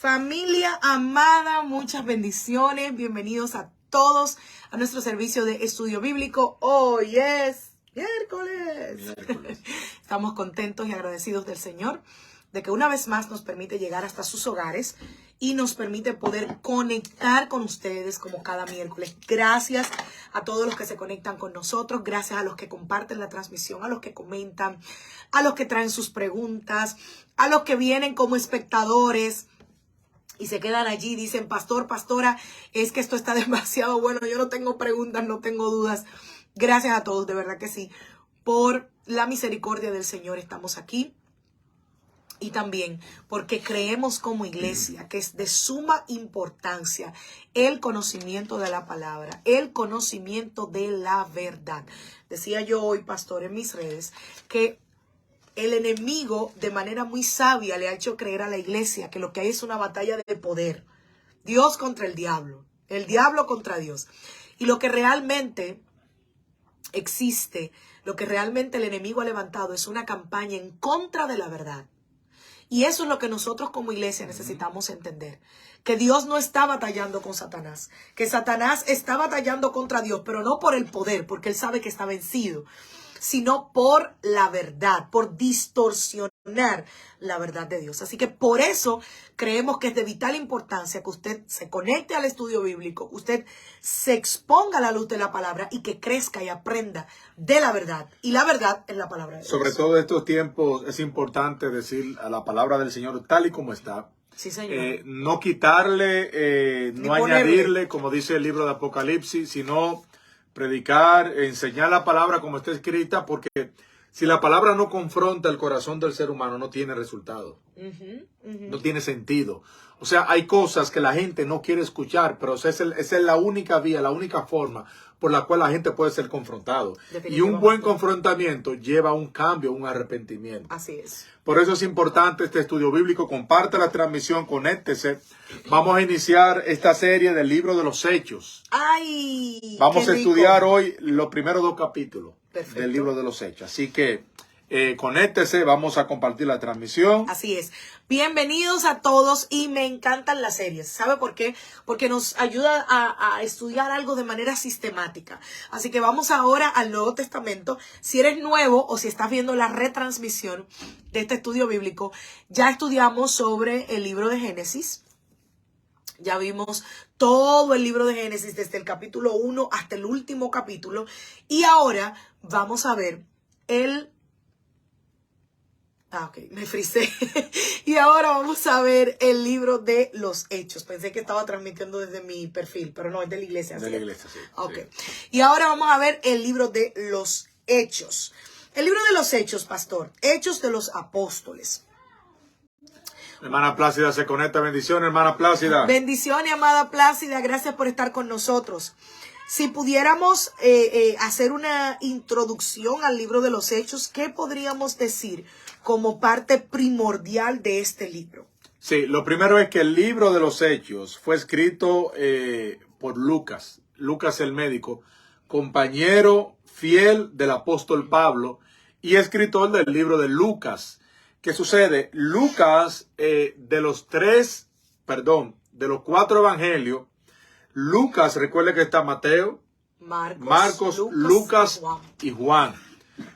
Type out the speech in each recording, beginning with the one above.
Familia amada, muchas bendiciones. Bienvenidos a todos a nuestro servicio de estudio bíblico. Hoy es miércoles. Estamos contentos y agradecidos del Señor de que una vez más nos permite llegar hasta sus hogares y nos permite poder conectar con ustedes como cada miércoles. Gracias a todos los que se conectan con nosotros, gracias a los que comparten la transmisión, a los que comentan, a los que traen sus preguntas, a los que vienen como espectadores y se quedan allí y dicen, pastor, pastora, es que esto está demasiado bueno, yo no tengo preguntas, no tengo dudas. Gracias a todos, de verdad que sí, por la misericordia del Señor estamos aquí. Y también porque creemos como iglesia que es de suma importancia el conocimiento de la palabra, el conocimiento de la verdad. Decía yo hoy, pastor, en mis redes, que el enemigo de manera muy sabia le ha hecho creer a la iglesia que lo que hay es una batalla de poder. Dios contra el diablo contra Dios. Y lo que realmente existe, lo que realmente el enemigo ha levantado es una campaña en contra de la verdad. Y eso es lo que nosotros como iglesia necesitamos entender. Que Dios no está batallando con Satanás. Que Satanás está batallando contra Dios, pero no por el poder, porque él sabe que está vencido, sino por la verdad, por distorsionar la verdad de Dios. Así que por eso creemos que es de vital importancia que usted se conecte al estudio bíblico, que usted se exponga a la luz de la palabra y que crezca y aprenda de la verdad. Y la verdad es la palabra de Dios. Sobre todo en estos tiempos es importante decir a la palabra del Señor tal y como está. Sí, señor. No quitarle, no añadirle, como dice el libro de Apocalipsis, sino predicar, enseñar la palabra como está escrita, porque si la palabra no confronta el corazón del ser humano, no tiene resultado. No tiene sentido. O sea, hay cosas que la gente no quiere escuchar, pero esa es la única vía, la única forma por la cual la gente puede ser confrontado. Y un buen confrontamiento lleva a un cambio, un arrepentimiento. Así es. Por eso es importante este estudio bíblico. Comparte la transmisión, conéctese. Vamos a iniciar esta serie del libro de los Hechos. ¡Ay! Vamos a estudiar hoy los primeros 2 capítulos del libro de los Hechos. Así que conéctese, vamos a compartir la transmisión. Así es. Bienvenidos a todos y me encantan las series. ¿Sabe por qué? Porque nos ayuda a estudiar algo de manera sistemática. Así que vamos ahora al Nuevo Testamento. Si eres nuevo o si estás viendo la retransmisión de este estudio bíblico, ya estudiamos sobre el libro de Génesis. Ya vimos todo el libro de Génesis desde el capítulo 1 hasta el último capítulo. Y ahora vamos a ver me frisé. Y ahora vamos a ver el libro de los Hechos. Pensé que estaba transmitiendo desde mi perfil, pero no, es de la iglesia. De la iglesia, sí. Ok. Sí. Y ahora vamos a ver el libro de los Hechos. El libro de los Hechos, pastor. Hechos de los Apóstoles. Hermana Plácida se conecta. Bendiciones, hermana Plácida. Bendiciones, amada Plácida. Gracias por estar con nosotros. Si pudiéramos hacer una introducción al libro de los Hechos, ¿qué podríamos decir como parte primordial de este libro? Sí, lo primero es que el libro de los Hechos fue escrito por Lucas. Lucas el médico, compañero fiel del apóstol Pablo y escritor del libro de Lucas. ¿Qué sucede? Lucas, de los 4 evangelios, Lucas, recuerde que está Mateo, Marcos, Lucas y Juan.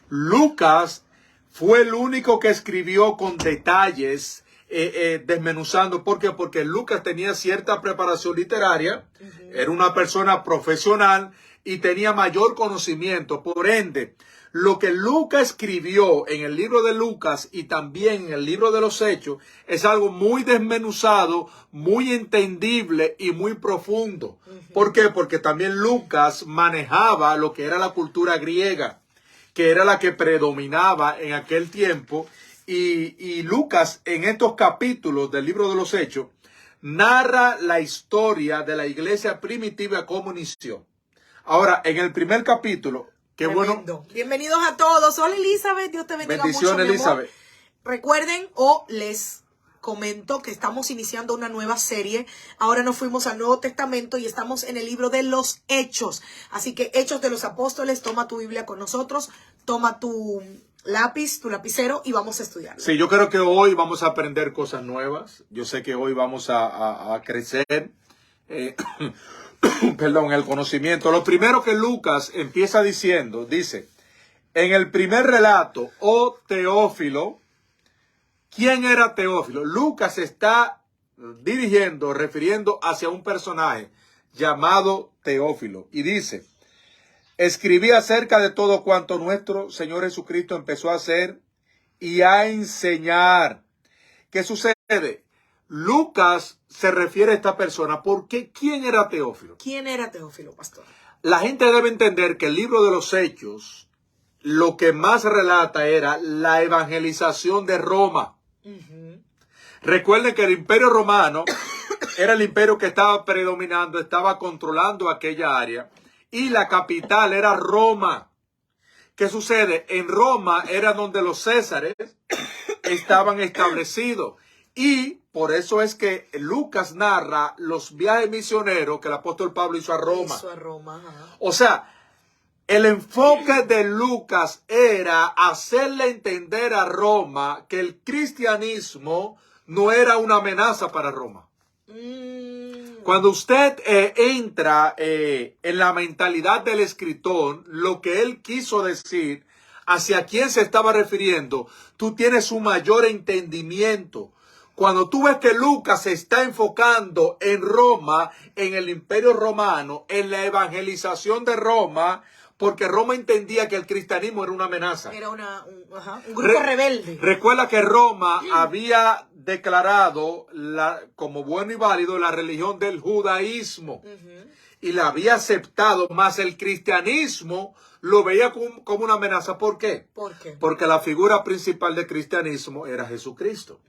Lucas fue el único que escribió con detalles, desmenuzando. ¿Por qué? Porque Lucas tenía cierta preparación literaria, era una persona profesional y tenía mayor conocimiento. Por ende, lo que Lucas escribió en el libro de Lucas y también en el libro de los Hechos es algo muy desmenuzado, muy entendible y muy profundo. ¿Por qué? Porque también Lucas manejaba lo que era la cultura griega, que era la que predominaba en aquel tiempo. Y Lucas, en estos capítulos del libro de los Hechos, narra la historia de la iglesia primitiva como inició. Ahora, en el primer capítulo, qué bueno. Bienvenidos a todos. Hola, Elizabeth. Dios te bendiga mucho. Bendiciones, Elizabeth. Recuerden les comento que estamos iniciando una nueva serie. Ahora nos fuimos al Nuevo Testamento y estamos en el libro de los Hechos. Así que Hechos de los Apóstoles, toma tu Biblia con nosotros, toma tu lápiz, tu lapicero y vamos a estudiar. Sí, yo creo que hoy vamos a aprender cosas nuevas. Yo sé que hoy vamos a crecer, perdón, el conocimiento. Lo primero que Lucas empieza diciendo, dice, en el primer relato, oh Teófilo, ¿quién era Teófilo? Lucas está refiriendo hacia un personaje llamado Teófilo. Y dice, escribí acerca de todo cuanto nuestro Señor Jesucristo empezó a hacer y a enseñar. ¿Qué sucede? Lucas se refiere a esta persona. ¿Por qué? ¿Quién era Teófilo? ¿Quién era Teófilo, pastor? La gente debe entender que el libro de los Hechos lo que más relata era la evangelización de Roma. Recuerden que el Imperio Romano era el imperio que estaba predominando, estaba controlando aquella área. Y la capital era Roma. ¿Qué sucede? En Roma era donde los césares estaban establecidos. Y por eso es que Lucas narra los viajes misioneros que el apóstol Pablo hizo a Roma. O sea, el enfoque de Lucas era hacerle entender a Roma que el cristianismo no era una amenaza para Roma. Cuando usted entra en la mentalidad del escritor, lo que él quiso decir, hacia quién se estaba refiriendo, tú tienes un mayor entendimiento. Cuando tú ves que Lucas se está enfocando en Roma, en el Imperio Romano, en la evangelización de Roma, porque Roma entendía que el cristianismo era una amenaza. Era un grupo rebelde. Recuerda que Roma había declarado como bueno y válido la religión del judaísmo. Y la había aceptado, más el cristianismo lo veía como una amenaza. ¿Por qué? ¿Por qué? Porque la figura principal del cristianismo era Jesucristo.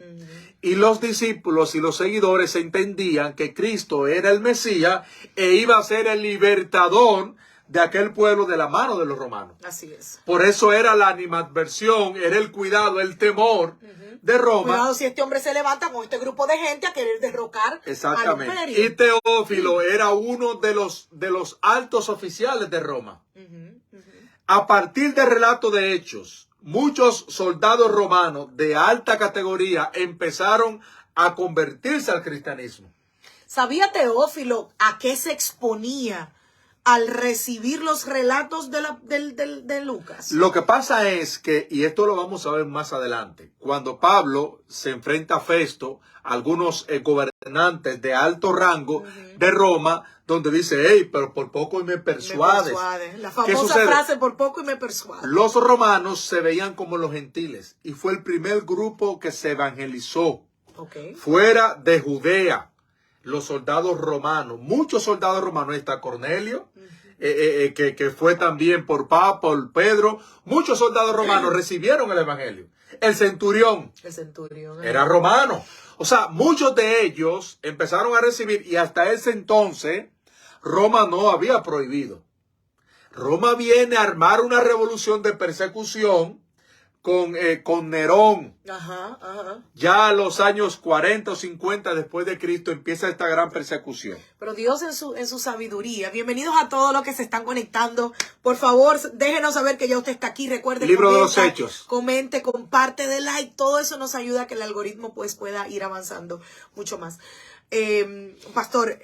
Y los discípulos y los seguidores entendían que Cristo era el Mesías e iba a ser el libertador de aquel pueblo de la mano de los romanos. Así es. Por eso era la animadversión, era el cuidado, el temor de Roma. Cuidado si este hombre se levanta con este grupo de gente a querer derrocar al imperio. Y Teófilo era uno de los altos oficiales de Roma. A partir del relato de Hechos, muchos soldados romanos de alta categoría empezaron a convertirse al cristianismo. ¿Sabía Teófilo a qué se exponía al recibir los relatos de Lucas? Lo que pasa es que, y esto lo vamos a ver más adelante, cuando Pablo se enfrenta a Festo, algunos gobernantes de alto rango de Roma, donde dice, hey, pero por poco y me persuades. La famosa frase, por poco y me persuades. Los romanos se veían como los gentiles y fue el primer grupo que se evangelizó fuera de Judea. Los soldados romanos, muchos soldados romanos, está Cornelio, que fue también por Pedro, muchos soldados romanos recibieron el evangelio. El centurión era romano. O sea, muchos de ellos empezaron a recibir y hasta ese entonces Roma no había prohibido. Roma viene a armar una revolución de persecución con Nerón. Ya a los años 40 o 50 después de Cristo empieza esta gran persecución. Pero Dios en su sabiduría. Bienvenidos a todos los que se están conectando. Por favor, déjenos saber que ya usted está aquí. Recuerde, Libro de los Hechos. Comente, comparte, dé like. Todo eso nos ayuda a que el algoritmo pueda ir avanzando mucho más. Pastor,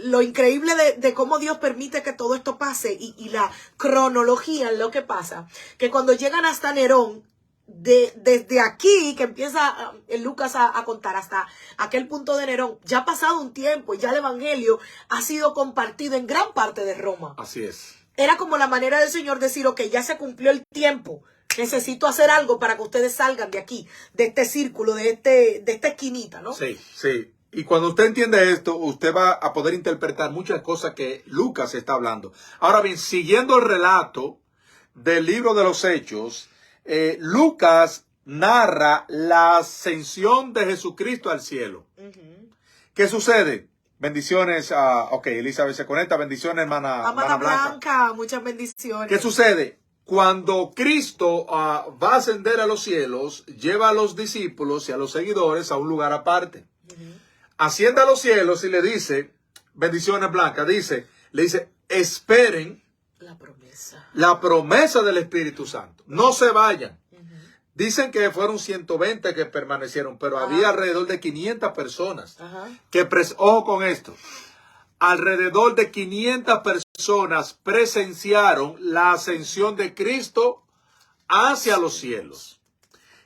lo increíble de cómo Dios permite que todo esto pase y la cronología en lo que pasa, que cuando llegan hasta Nerón, desde aquí que empieza Lucas a contar hasta aquel punto de Nerón, ya ha pasado un tiempo y ya el evangelio ha sido compartido en gran parte de Roma. Así es. Era como la manera del Señor decir, ok, ya se cumplió el tiempo, necesito hacer algo para que ustedes salgan de aquí, de este círculo, de esta esquinita, ¿no? Sí, sí. Y cuando usted entiende esto, usted va a poder interpretar muchas cosas que Lucas está hablando. Ahora bien, siguiendo el relato del libro de los Hechos, Lucas narra la ascensión de Jesucristo al cielo. ¿Qué sucede? Bendiciones. Elizabeth se conecta. Bendiciones, hermana Blanca. Muchas bendiciones. ¿Qué sucede? Cuando Cristo va a ascender a los cielos, lleva a los discípulos y a los seguidores a un lugar aparte. Asciende a los cielos y le dice, bendiciones Blanca, le dice, esperen La promesa. La promesa del Espíritu Santo. No se vayan. Dicen que fueron 120 que permanecieron, pero había alrededor de 500 personas. Ojo con esto. Alrededor de 500 personas presenciaron la ascensión de Cristo hacia los cielos.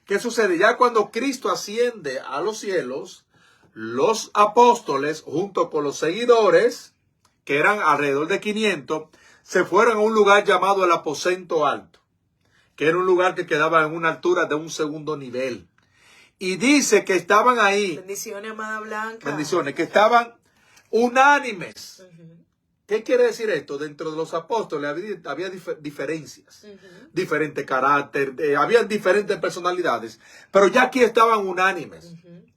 ¿Qué sucede? Ya cuando Cristo asciende a los cielos, los apóstoles, junto con los seguidores, que eran alrededor de 500, se fueron a un lugar llamado el aposento alto, que era un lugar que quedaba en una altura de un segundo nivel. Y dice que estaban ahí. Bendiciones, amada Blanca. Bendiciones, que estaban unánimes. ¿Qué quiere decir esto? Dentro de los apóstoles había diferencias, diferente carácter, había diferentes personalidades, pero ya aquí estaban unánimes,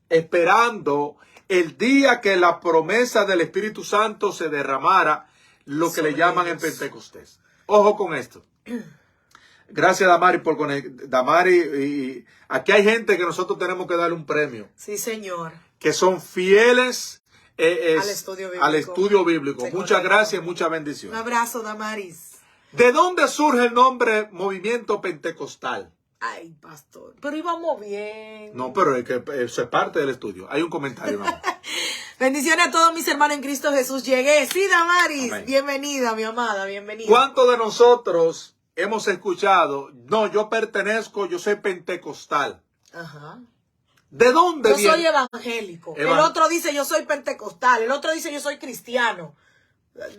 esperando el día que la promesa del Espíritu Santo se derramara, lo que le llaman en Pentecostés. Ojo con esto. Gracias, Damari, por conectar. Damari, y aquí hay gente que nosotros tenemos que darle un premio. Sí, señor. Que son fieles al estudio bíblico. Muchas gracias y muchas bendiciones. Un abrazo, Damaris. ¿De dónde surge el nombre Movimiento Pentecostal? Ay, pastor, pero íbamos bien. No, pero es que eso es parte del estudio. Hay un comentario, vamos. Bendiciones a todos mis hermanos en Cristo Jesús. Llegué. Sí, Damaris. Amén. Bienvenida, mi amada, bienvenida. ¿Cuántos de nosotros hemos escuchado? No, yo pertenezco, yo soy pentecostal. Ajá. ¿De dónde viene? Yo soy evangélico. El otro dice yo soy pentecostal. El otro dice yo soy cristiano.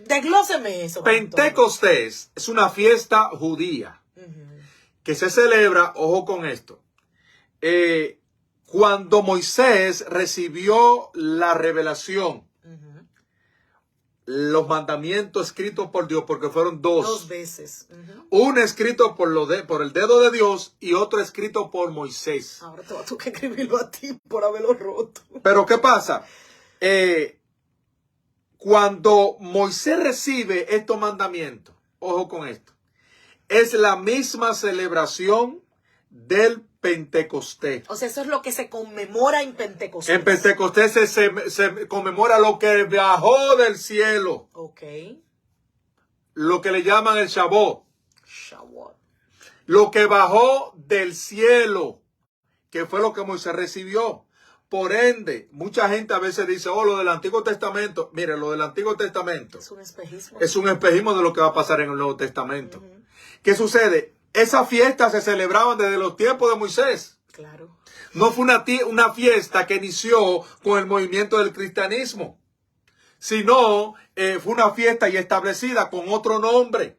Desglóseme eso. Pentecostés es una fiesta judía que se celebra, ojo con esto, cuando Moisés recibió la revelación, los mandamientos escritos por Dios, porque fueron dos veces. Uno escrito por el dedo de Dios y otro escrito por Moisés. Ahora te vas a que escribirlo a ti por haberlo roto. Pero ¿qué pasa? Cuando Moisés recibe estos mandamientos, ojo con esto, es la misma celebración del Pentecostés. O sea, eso es lo que se conmemora en Pentecostés. En Pentecostés se conmemora lo que bajó del cielo. Ok. Lo que le llaman el Shavuot. Lo que bajó del cielo, que fue lo que Moisés recibió. Por ende, mucha gente a veces dice, lo del Antiguo Testamento. Mire, lo del Antiguo Testamento es un espejismo. Es un espejismo de lo que va a pasar en el Nuevo Testamento. ¿Qué sucede? Esas fiestas se celebraban desde los tiempos de Moisés. Claro. No fue una fiesta que inició con el movimiento del cristianismo, sino fue una fiesta ya establecida con otro nombre.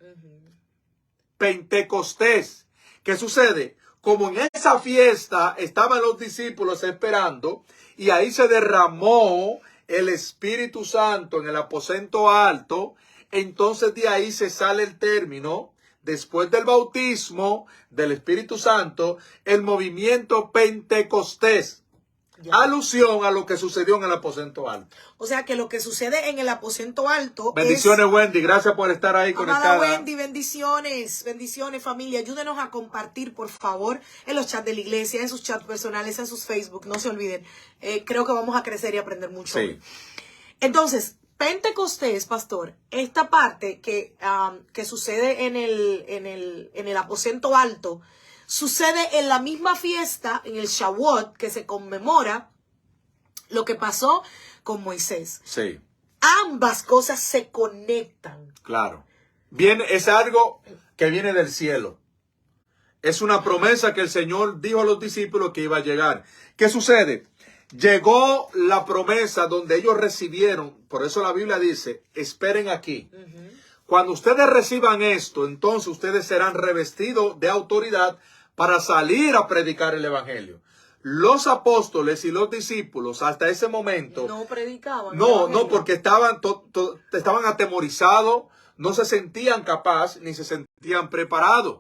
Pentecostés. ¿Qué sucede? Como en esa fiesta estaban los discípulos esperando y ahí se derramó el Espíritu Santo en el aposento alto, entonces de ahí se sale el término, después del bautismo del Espíritu Santo, el movimiento Pentecostés. Ya. Alusión a lo que sucedió en el aposento alto. O sea que lo que sucede en el aposento alto. Bendiciones, Wendy. Gracias por estar ahí conectada. Amada Wendy, bendiciones. Bendiciones, familia. Ayúdenos a compartir, por favor, en los chats de la iglesia, en sus chats personales, en sus Facebook. No se olviden. Creo que vamos a crecer y aprender mucho. Sí. Entonces, Pentecostés, pastor, esta parte que sucede en el aposento alto, sucede en la misma fiesta, en el Shavuot, que se conmemora lo que pasó con Moisés. Sí. Ambas cosas se conectan. Claro. Es algo que viene del cielo. Es una promesa que el Señor dijo a los discípulos que iba a llegar. ¿Qué sucede? Llegó la promesa donde ellos recibieron, por eso la Biblia dice, esperen aquí. Cuando ustedes reciban esto, entonces ustedes serán revestidos de autoridad para salir a predicar el evangelio. Los apóstoles y los discípulos hasta ese momento no predicaban. No, porque estaban atemorizados, no se sentían capaces ni se sentían preparados.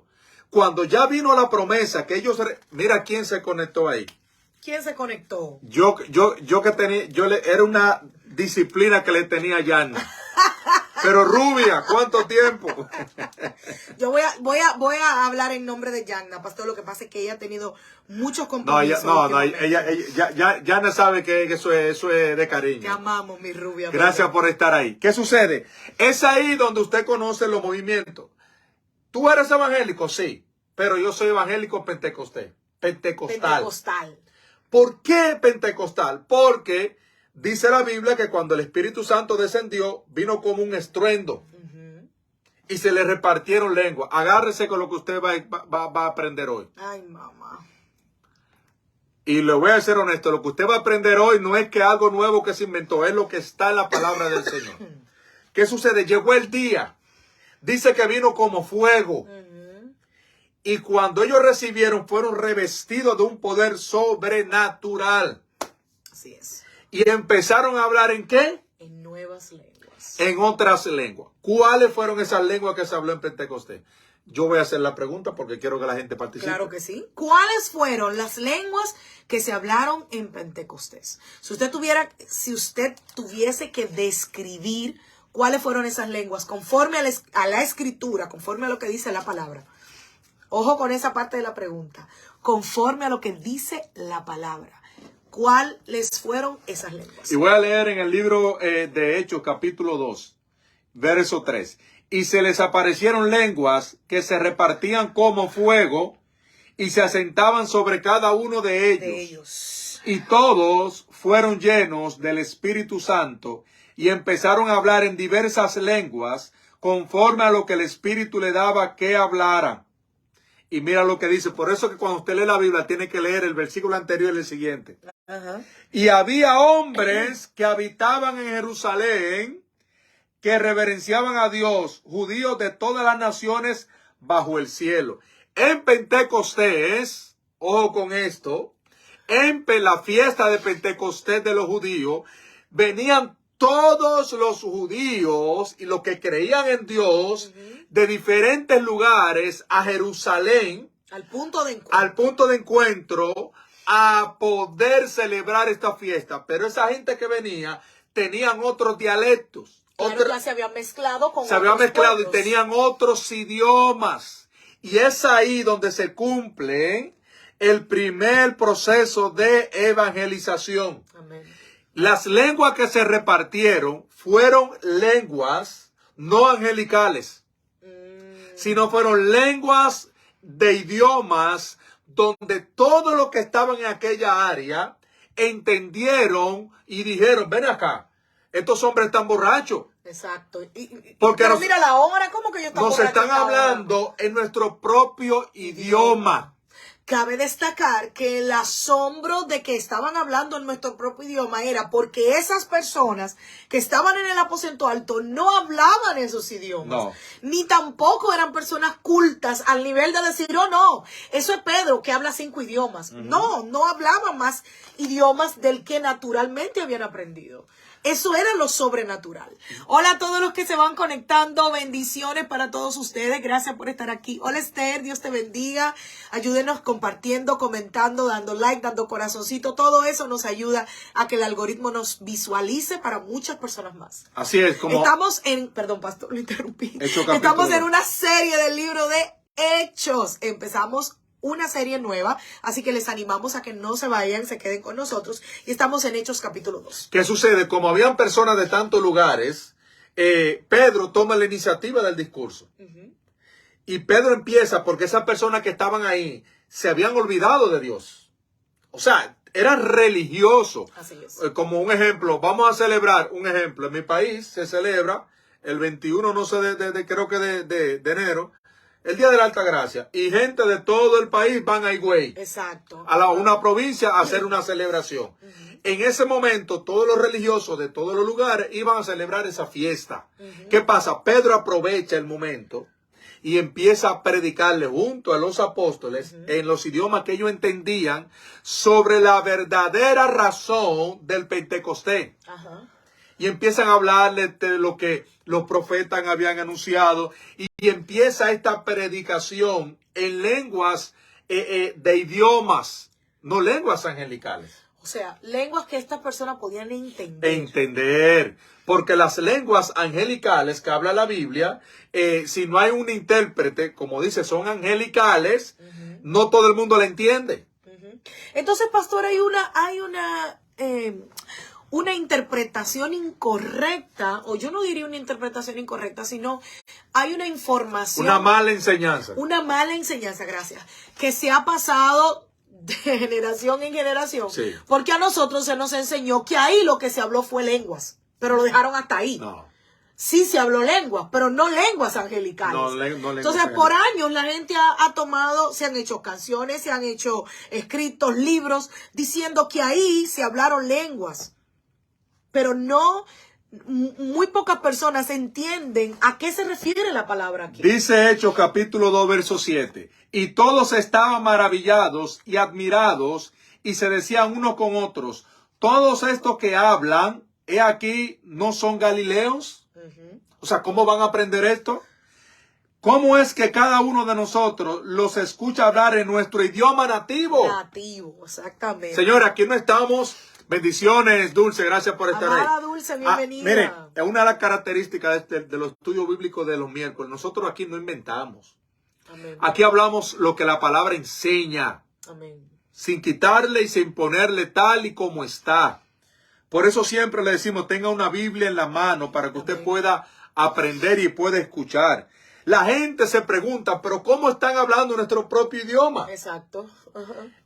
Cuando ya vino la promesa que ellos, mira quién se conectó ahí. ¿Quién se conectó? Era una disciplina que le tenía a Yanni. Pero rubia, ¿cuánto tiempo? Yo voy a hablar en nombre de Yanna, pastor. Lo que pasa es que ella ha tenido muchos compromisos. Ella no sabe que eso es de cariño. Te amamos, mi rubia. Gracias por estar ahí. ¿Qué sucede? Es ahí donde usted conoce los movimientos. ¿Tú eres evangélico? Sí, pero yo soy evangélico pentecostal. ¿Por qué pentecostal? Porque dice la Biblia que cuando el Espíritu Santo descendió, vino como un estruendo. Y se le repartieron lenguas. Agárrese con lo que usted va a aprender hoy. Ay, mamá. Y le voy a ser honesto, lo que usted va a aprender hoy no es que algo nuevo que se inventó, es lo que está en la palabra del Señor. ¿Qué sucede? Llegó el día. Dice que vino como fuego. Y cuando ellos recibieron, fueron revestidos de un poder sobrenatural. Así es. Y empezaron a hablar ¿en qué? En nuevas lenguas. En otras lenguas. ¿Cuáles fueron esas lenguas que se habló en Pentecostés? Yo voy a hacer la pregunta porque quiero que la gente participe. Claro que sí. ¿Cuáles fueron las lenguas que se hablaron en Pentecostés? Si usted tuviese que describir cuáles fueron esas lenguas conforme a la escritura, conforme a lo que dice la palabra. Ojo con esa parte de la pregunta. Conforme a lo que dice la palabra. ¿Cuáles fueron esas lenguas? Y voy a leer en el libro de Hechos, capítulo 2, verso 3. Y se les aparecieron lenguas que se repartían como fuego y se asentaban sobre cada uno de ellos. Y todos fueron llenos del Espíritu Santo y empezaron a hablar en diversas lenguas conforme a lo que el Espíritu le daba que hablaran. Y mira lo que dice. Por eso que cuando usted lee la Biblia tiene que leer el versículo anterior y el siguiente. Y había hombres que habitaban en Jerusalén que reverenciaban a Dios, judíos de todas las naciones bajo el cielo. En Pentecostés, ojo con esto, en la fiesta de Pentecostés de los judíos, venían todos los judíos y los que creían en Dios de diferentes lugares a Jerusalén, al punto de encuentro, a poder celebrar esta fiesta. Pero esa gente que venía tenían otros dialectos. Claro, ya se habían mezclado con Se habían mezclado pueblos. Y tenían otros idiomas. Y es ahí donde se cumple el primer proceso de evangelización. Amén. Las lenguas que se repartieron fueron lenguas no angelicales, sino fueron lenguas de idiomas donde todos los que estaban en aquella área entendieron y dijeron, ven acá, estos hombres están borrachos. Exacto. Porque pero mira la hora, ¿cómo que yo nos están hablando en nuestro propio idioma. Cabe destacar que el asombro de que estaban hablando en nuestro propio idioma era porque esas personas que estaban en el aposento alto no hablaban esos idiomas. No. Ni tampoco eran personas cultas al nivel de decir, oh no, eso es Pedro que habla 5 idiomas. No hablaban más idiomas del que naturalmente habían aprendido. Eso era lo sobrenatural. Hola a todos los que se van conectando. Bendiciones para todos ustedes. Gracias por estar aquí. Hola Esther, Dios te bendiga. Ayúdenos compartiendo, comentando, dando like, dando corazoncito. Todo eso nos ayuda a que el algoritmo nos visualice para muchas personas más. Así es. Estamos en, perdón pastor, lo interrumpí. Estamos en una serie del libro de Hechos. Empezamos una serie nueva, así que les animamos a que no se vayan, se queden con nosotros, y estamos en Hechos capítulo 2. ¿Qué sucede? Como habían personas de tantos lugares, Pedro toma la iniciativa del discurso. Y Pedro empieza porque esas personas que estaban ahí se habían olvidado de Dios. O sea, eran religiosos. Así es. Como un ejemplo, vamos a celebrar un ejemplo. En mi país se celebra el 21, no sé, creo que de enero, el Día de la Alta Gracia. Y gente de todo el país van a Higüey. Exacto. A una provincia a hacer una celebración. En ese momento, todos los religiosos de todos los lugares iban a celebrar esa fiesta. ¿Qué pasa? Pedro aprovecha el momento y empieza a predicarle junto a los apóstoles en los idiomas que ellos entendían sobre la verdadera razón del Pentecostés. Y empiezan a hablarle de lo que los profetas habían anunciado. Y empieza esta predicación en lenguas de idiomas, no lenguas angelicales. O sea, lenguas que estas personas podían entender. Entender. Porque las lenguas angelicales que habla la Biblia, si no hay un intérprete, como dice, son angelicales, no todo el mundo la entiende. Entonces, pastor, hay una interpretación incorrecta, o yo no diría una interpretación incorrecta, sino hay una información. Una mala enseñanza. Una mala enseñanza, gracias, que se ha pasado de generación en generación. Sí. Porque a nosotros se nos enseñó que ahí lo que se habló fue lenguas, pero lo dejaron hasta ahí. No. Sí se habló lenguas, pero no lenguas angelicales. No lenguas Entonces, por años la gente ha tomado, se han hecho canciones, se han hecho escritos, libros, diciendo que ahí se hablaron lenguas. Pero no, muy pocas personas entienden a qué se refiere la palabra aquí. Dice Hechos capítulo 2, verso 7. Y todos estaban maravillados y admirados y se decían unos con otros, todos estos que hablan, he aquí, ¿no son galileos? O sea, ¿cómo van a aprender esto? ¿Cómo es que cada uno de nosotros los escucha hablar en nuestro idioma nativo? Nativo, exactamente. Señora, aquí no estamos. Bendiciones, Dulce, gracias por estar Amada ahí. Dulce, bienvenida. Mire, es una de las características de los estudios bíblicos de los miércoles. Nosotros aquí no inventamos. Amén. Aquí hablamos lo que la palabra enseña. Amén. Sin quitarle y sin ponerle tal y como está. Por eso siempre le decimos, tenga una Biblia en la mano para que usted pueda aprender y pueda escuchar. La gente se pregunta, pero ¿cómo están hablando nuestro propio idioma? Exacto.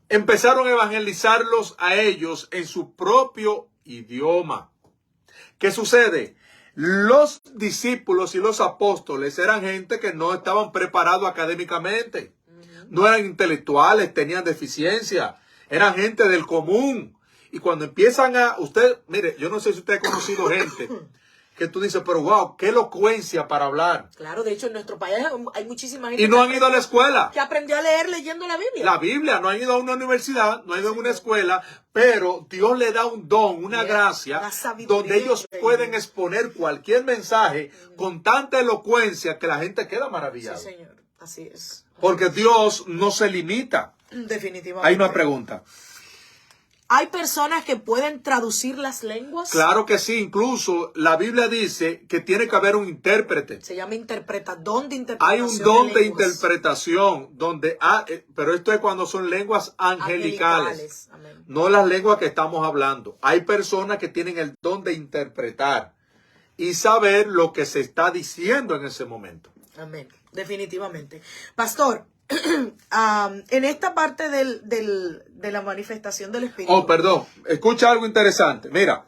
Empezaron a evangelizarlos a ellos en su propio idioma. ¿Qué sucede? Los discípulos y los apóstoles eran gente que no estaban preparados académicamente. No eran intelectuales, tenían deficiencia. Eran gente del común. Y cuando empiezan mire, yo no sé si usted ha conocido gente que tú dices, pero wow, qué elocuencia para hablar. Claro, de hecho en nuestro país hay muchísima gente. Y no han ido a la escuela. Que aprendió a leer leyendo la Biblia. La Biblia, no han ido a una universidad, no han ido a una escuela, pero Dios le da un don, una gracia, donde ellos pueden exponer cualquier mensaje con tanta elocuencia que la gente queda maravillada. Sí, señor, así es. Porque Dios no se limita. Definitivamente. Hay una pregunta. ¿Hay personas que pueden traducir las lenguas? Claro que sí, incluso la Biblia dice que tiene que haber un intérprete. Se llama don de interpretación. Hay un don de interpretación, pero esto es cuando son lenguas angelicales. Amén. No las lenguas que estamos hablando. Hay personas que tienen el don de interpretar y saber lo que se está diciendo en ese momento. Amén, definitivamente. Pastor, en esta parte de la manifestación del Espíritu. Oh, perdón. Escucha algo interesante. Mira,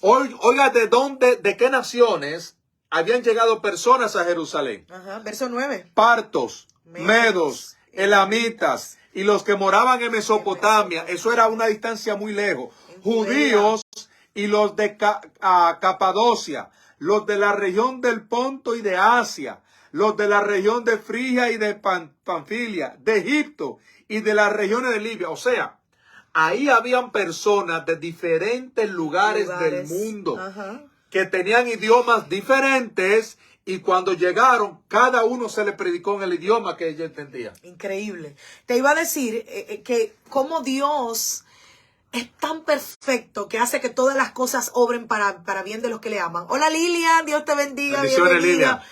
oiga de qué naciones habían llegado personas a Jerusalén. Ajá, verso 9. Partos, medos, elamitas y los que moraban en Mesopotamia. Eso era una distancia muy lejos. Judíos y los de Capadocia, los de la región del Ponto y de Asia, los de la región de Frigia y de Panfilia, de Egipto y de las regiones de Libia. O sea, ahí habían personas de diferentes lugares del mundo que tenían idiomas diferentes y cuando llegaron, cada uno se le predicó en el idioma que ella entendía. Increíble. Te iba a decir que como Dios es tan perfecto que hace que todas las cosas obren para bien de los que le aman. Hola Lilian, Dios te bendiga. Bendiciones, bienvenida. Lilian.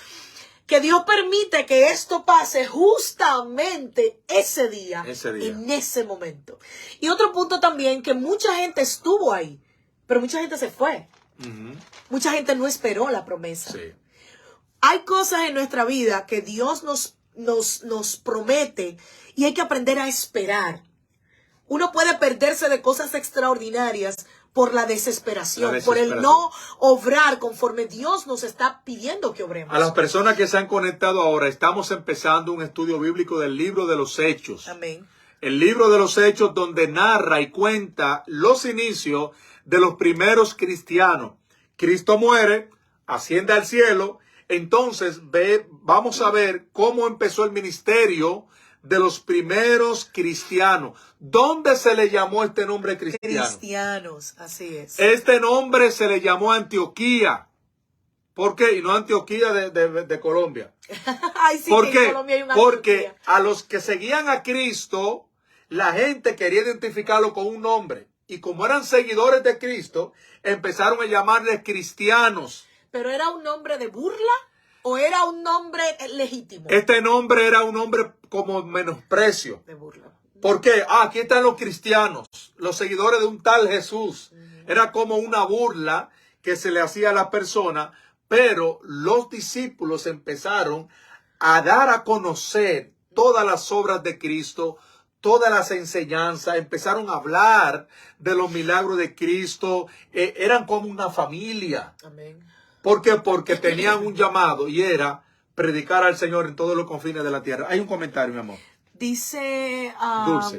Que Dios permite que esto pase justamente ese día, en ese momento. Y otro punto también, que mucha gente estuvo ahí, pero mucha gente se fue. Mucha gente no esperó la promesa. Sí. Hay cosas en nuestra vida que Dios nos promete y hay que aprender a esperar. Uno puede perderse de cosas extraordinarias por la desesperación, por el no obrar conforme Dios nos está pidiendo que obremos. A las personas que se han conectado ahora, estamos empezando un estudio bíblico del libro de los Hechos. Amén. El libro de los Hechos donde narra y cuenta los inicios de los primeros cristianos. Cristo muere, asciende al cielo, entonces vamos a ver cómo empezó el ministerio de los primeros cristianos. ¿Dónde se le llamó este nombre cristiano? Cristianos, así es. Este nombre se le llamó Antioquía. ¿Por qué? Y no Antioquía de Colombia. Ay, sí, ¿Por qué? Colombia hay una Porque Antioquía. a los que seguían a Cristo, la gente quería identificarlo con un nombre. y como eran seguidores de Cristo, empezaron a llamarles cristianos. ¿Pero era un nombre de burla o era un nombre legítimo? Este nombre era un nombre como menosprecio. De burla. ¿Por qué? Aquí están los cristianos, los seguidores de un tal Jesús. Era como una burla que se le hacía a la persona, pero los discípulos empezaron a dar a conocer todas las obras de Cristo, todas las enseñanzas, empezaron a hablar de los milagros de Cristo, eran como una familia. Amén. ¿Por qué? Porque tenían un llamado y era predicar al Señor en todos los confines de la tierra. Hay un comentario, mi amor. Dice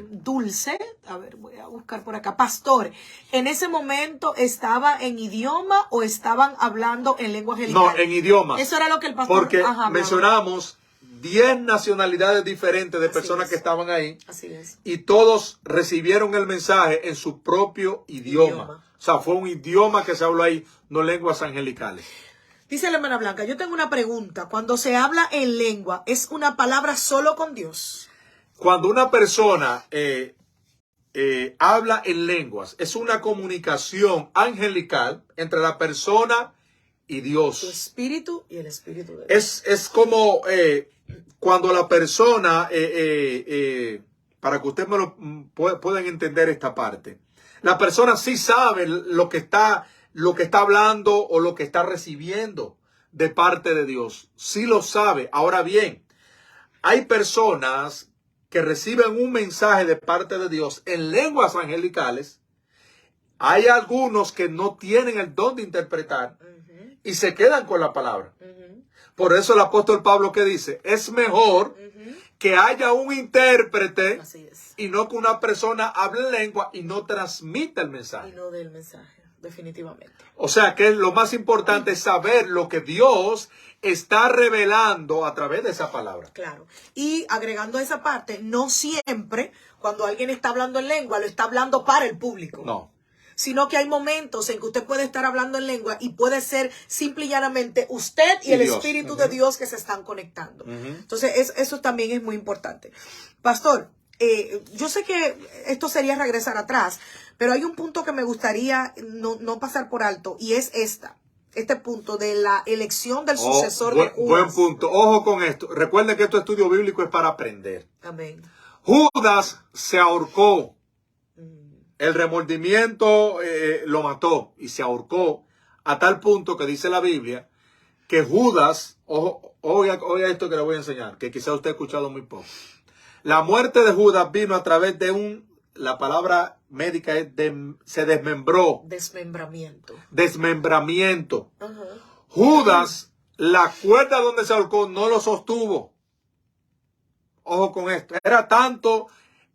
Dulce. A ver, voy a buscar por acá. Pastor, ¿en ese momento estaba en idioma o estaban hablando en lengua angelical? No, en idioma. Eso era lo que el pastor... Porque mencionamos 10 nacionalidades diferentes de personas que estaban ahí. Así es. Y todos recibieron el mensaje en su propio idioma. O sea, fue un idioma que se habló ahí, no lenguas angelicales. Dice la hermana Blanca, yo tengo una pregunta. Cuando se habla en lengua, ¿es una palabra solo con Dios? Cuando una persona habla en lenguas, es una comunicación angelical entre la persona y Dios. Su espíritu y el espíritu de Dios. Es como cuando la persona, para que ustedes me lo puedan entender esta parte, la persona sí sabe lo que está hablando o lo que está recibiendo de parte de Dios. Sí lo sabe. Ahora bien, hay personas que reciben un mensaje de parte de Dios en lenguas angelicales. Hay algunos que no tienen el don de interpretar y se quedan con la palabra. Por eso el apóstol Pablo que dice, es mejor que haya un intérprete y no que una persona hable en lengua y no transmita el mensaje. Y no dé el mensaje, definitivamente. O sea que lo más importante es saber lo que Dios está revelando a través de esa palabra. Claro. Y agregando esa parte, no siempre cuando alguien está hablando en lengua lo está hablando para el público. No. Sino que hay momentos en que usted puede estar hablando en lengua y puede ser simple y llanamente usted y el Dios. Espíritu de Dios que se están conectando. Entonces, eso también es muy importante. Pastor, yo sé que esto sería regresar atrás, pero hay un punto que me gustaría no pasar por alto y es este punto de la elección del sucesor de Judas. Buen punto. Ojo con esto. Recuerden que este estudio bíblico es para aprender. Amén. Judas se ahorcó. El remordimiento lo mató y se ahorcó a tal punto que dice la Biblia que Judas, oiga esto que le voy a enseñar, que quizá usted ha escuchado muy poco. La muerte de Judas vino a través de la palabra médica es se desmembró. Desmembramiento. Desmembramiento. Judas, la cuerda donde se ahorcó no lo sostuvo. Ojo con esto. Era tanto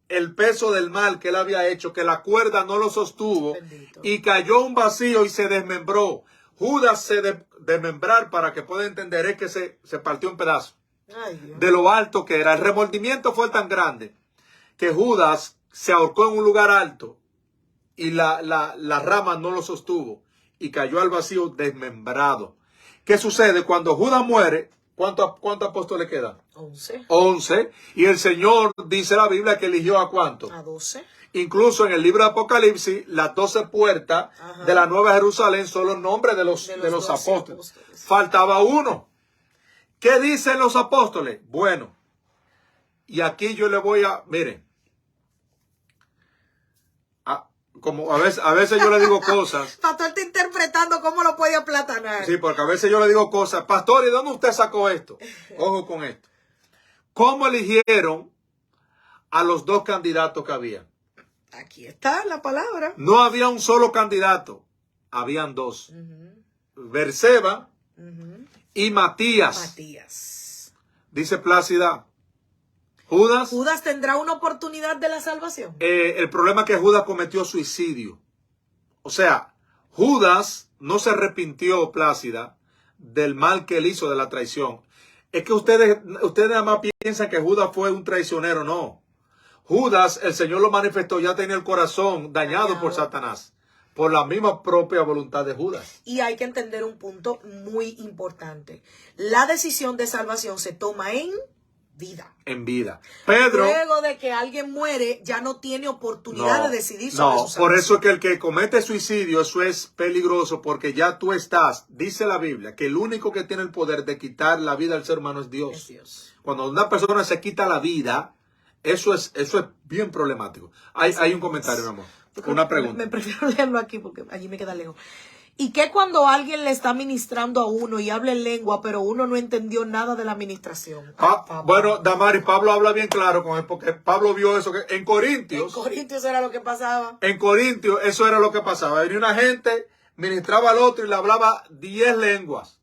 el peso del mal que él había hecho que la cuerda no lo sostuvo. Bendito. Y cayó un vacío y se desmembró. Judas se desmembrar, para que pueda entender, es que se partió en pedazos. De lo alto que era. El remordimiento fue tan grande que Judas se ahorcó en un lugar alto y la rama no lo sostuvo y cayó al vacío desmembrado. ¿Qué sucede? Cuando Judas muere, ¿cuántos apóstoles quedan? 11. Y el Señor, dice la Biblia, que eligió ¿a cuántos? A 12. Incluso en el libro de Apocalipsis, las 12 puertas de la Nueva Jerusalén son los nombres de los apóstoles. Faltaba uno. ¿Qué dicen los apóstoles? Bueno, y aquí yo le voy a... Miren, como a veces yo le digo cosas. Pastor está interpretando cómo lo puede aplatanar. Sí, porque a veces yo le digo cosas. Pastor, ¿y dónde usted sacó esto? Ojo con esto. ¿Cómo eligieron a los dos candidatos que había? Aquí está la palabra. No había un solo candidato. Habían dos. Berseba y Matías. Dice Plácida. Judas tendrá una oportunidad de la salvación. El problema es que Judas cometió suicidio. O sea, Judas no se arrepintió, Plácida, del mal que él hizo, de la traición. Es que ustedes nada más piensan que Judas fue un traicionero. No. Judas, el Señor lo manifestó, ya tenía el corazón dañado por Satanás, por la misma propia voluntad de Judas. Y hay que entender un punto muy importante. La decisión de salvación se toma en vida. En vida. Pedro. Luego de que alguien muere, ya no tiene oportunidad de decidir sobre su salvación. Por eso es que el que comete suicidio, eso es peligroso, porque ya tú estás, dice la Biblia, que el único que tiene el poder de quitar la vida al ser humano es Dios. Es Dios. Cuando una persona se quita la vida, eso es bien problemático. Hay un comentario, mi amor. Una pregunta. Me prefiero leerlo aquí porque allí me queda lejos. ¿Y qué cuando alguien le está ministrando a uno y habla en lengua, pero uno no entendió nada de la administración? Bueno, Damaris, Pablo habla bien claro con él, porque Pablo vio eso que en Corintios. En Corintios era lo que pasaba. En Corintios eso era lo que pasaba. Venía una gente, ministraba al otro y le hablaba 10 lenguas.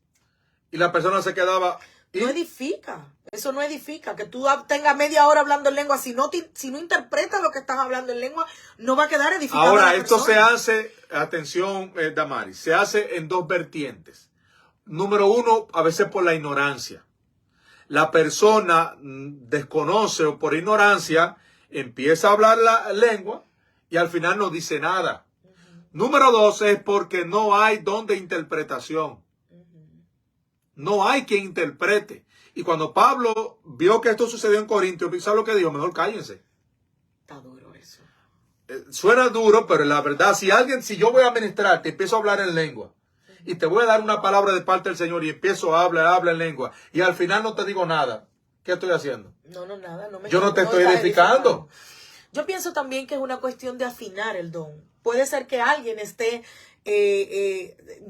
Y la persona se quedaba. No edifica. Eso no edifica. Que tú tengas media hora hablando en lengua. Si no interpretas lo que estás hablando en lengua, no va a quedar edificado. Ahora, esto se hace, atención, Damaris, se hace en dos vertientes. Número uno, a veces por la ignorancia. La persona desconoce o por ignorancia empieza a hablar la lengua y al final no dice nada. Número dos es porque no hay don de interpretación. No hay quien interprete. Y cuando Pablo vio que esto sucedió en Corintios, ¿sabes lo que dijo? Mejor cállense. Está duro eso. Suena duro, pero la verdad, si yo voy a ministrar, te empiezo a hablar en lengua, y te voy a dar una palabra de parte del Señor, y empiezo a hablar en lengua, y al final no te digo nada, ¿qué estoy haciendo? No, nada. Yo no te estoy edificando. Yo pienso también que es una cuestión de afinar el don. Puede ser que alguien esté,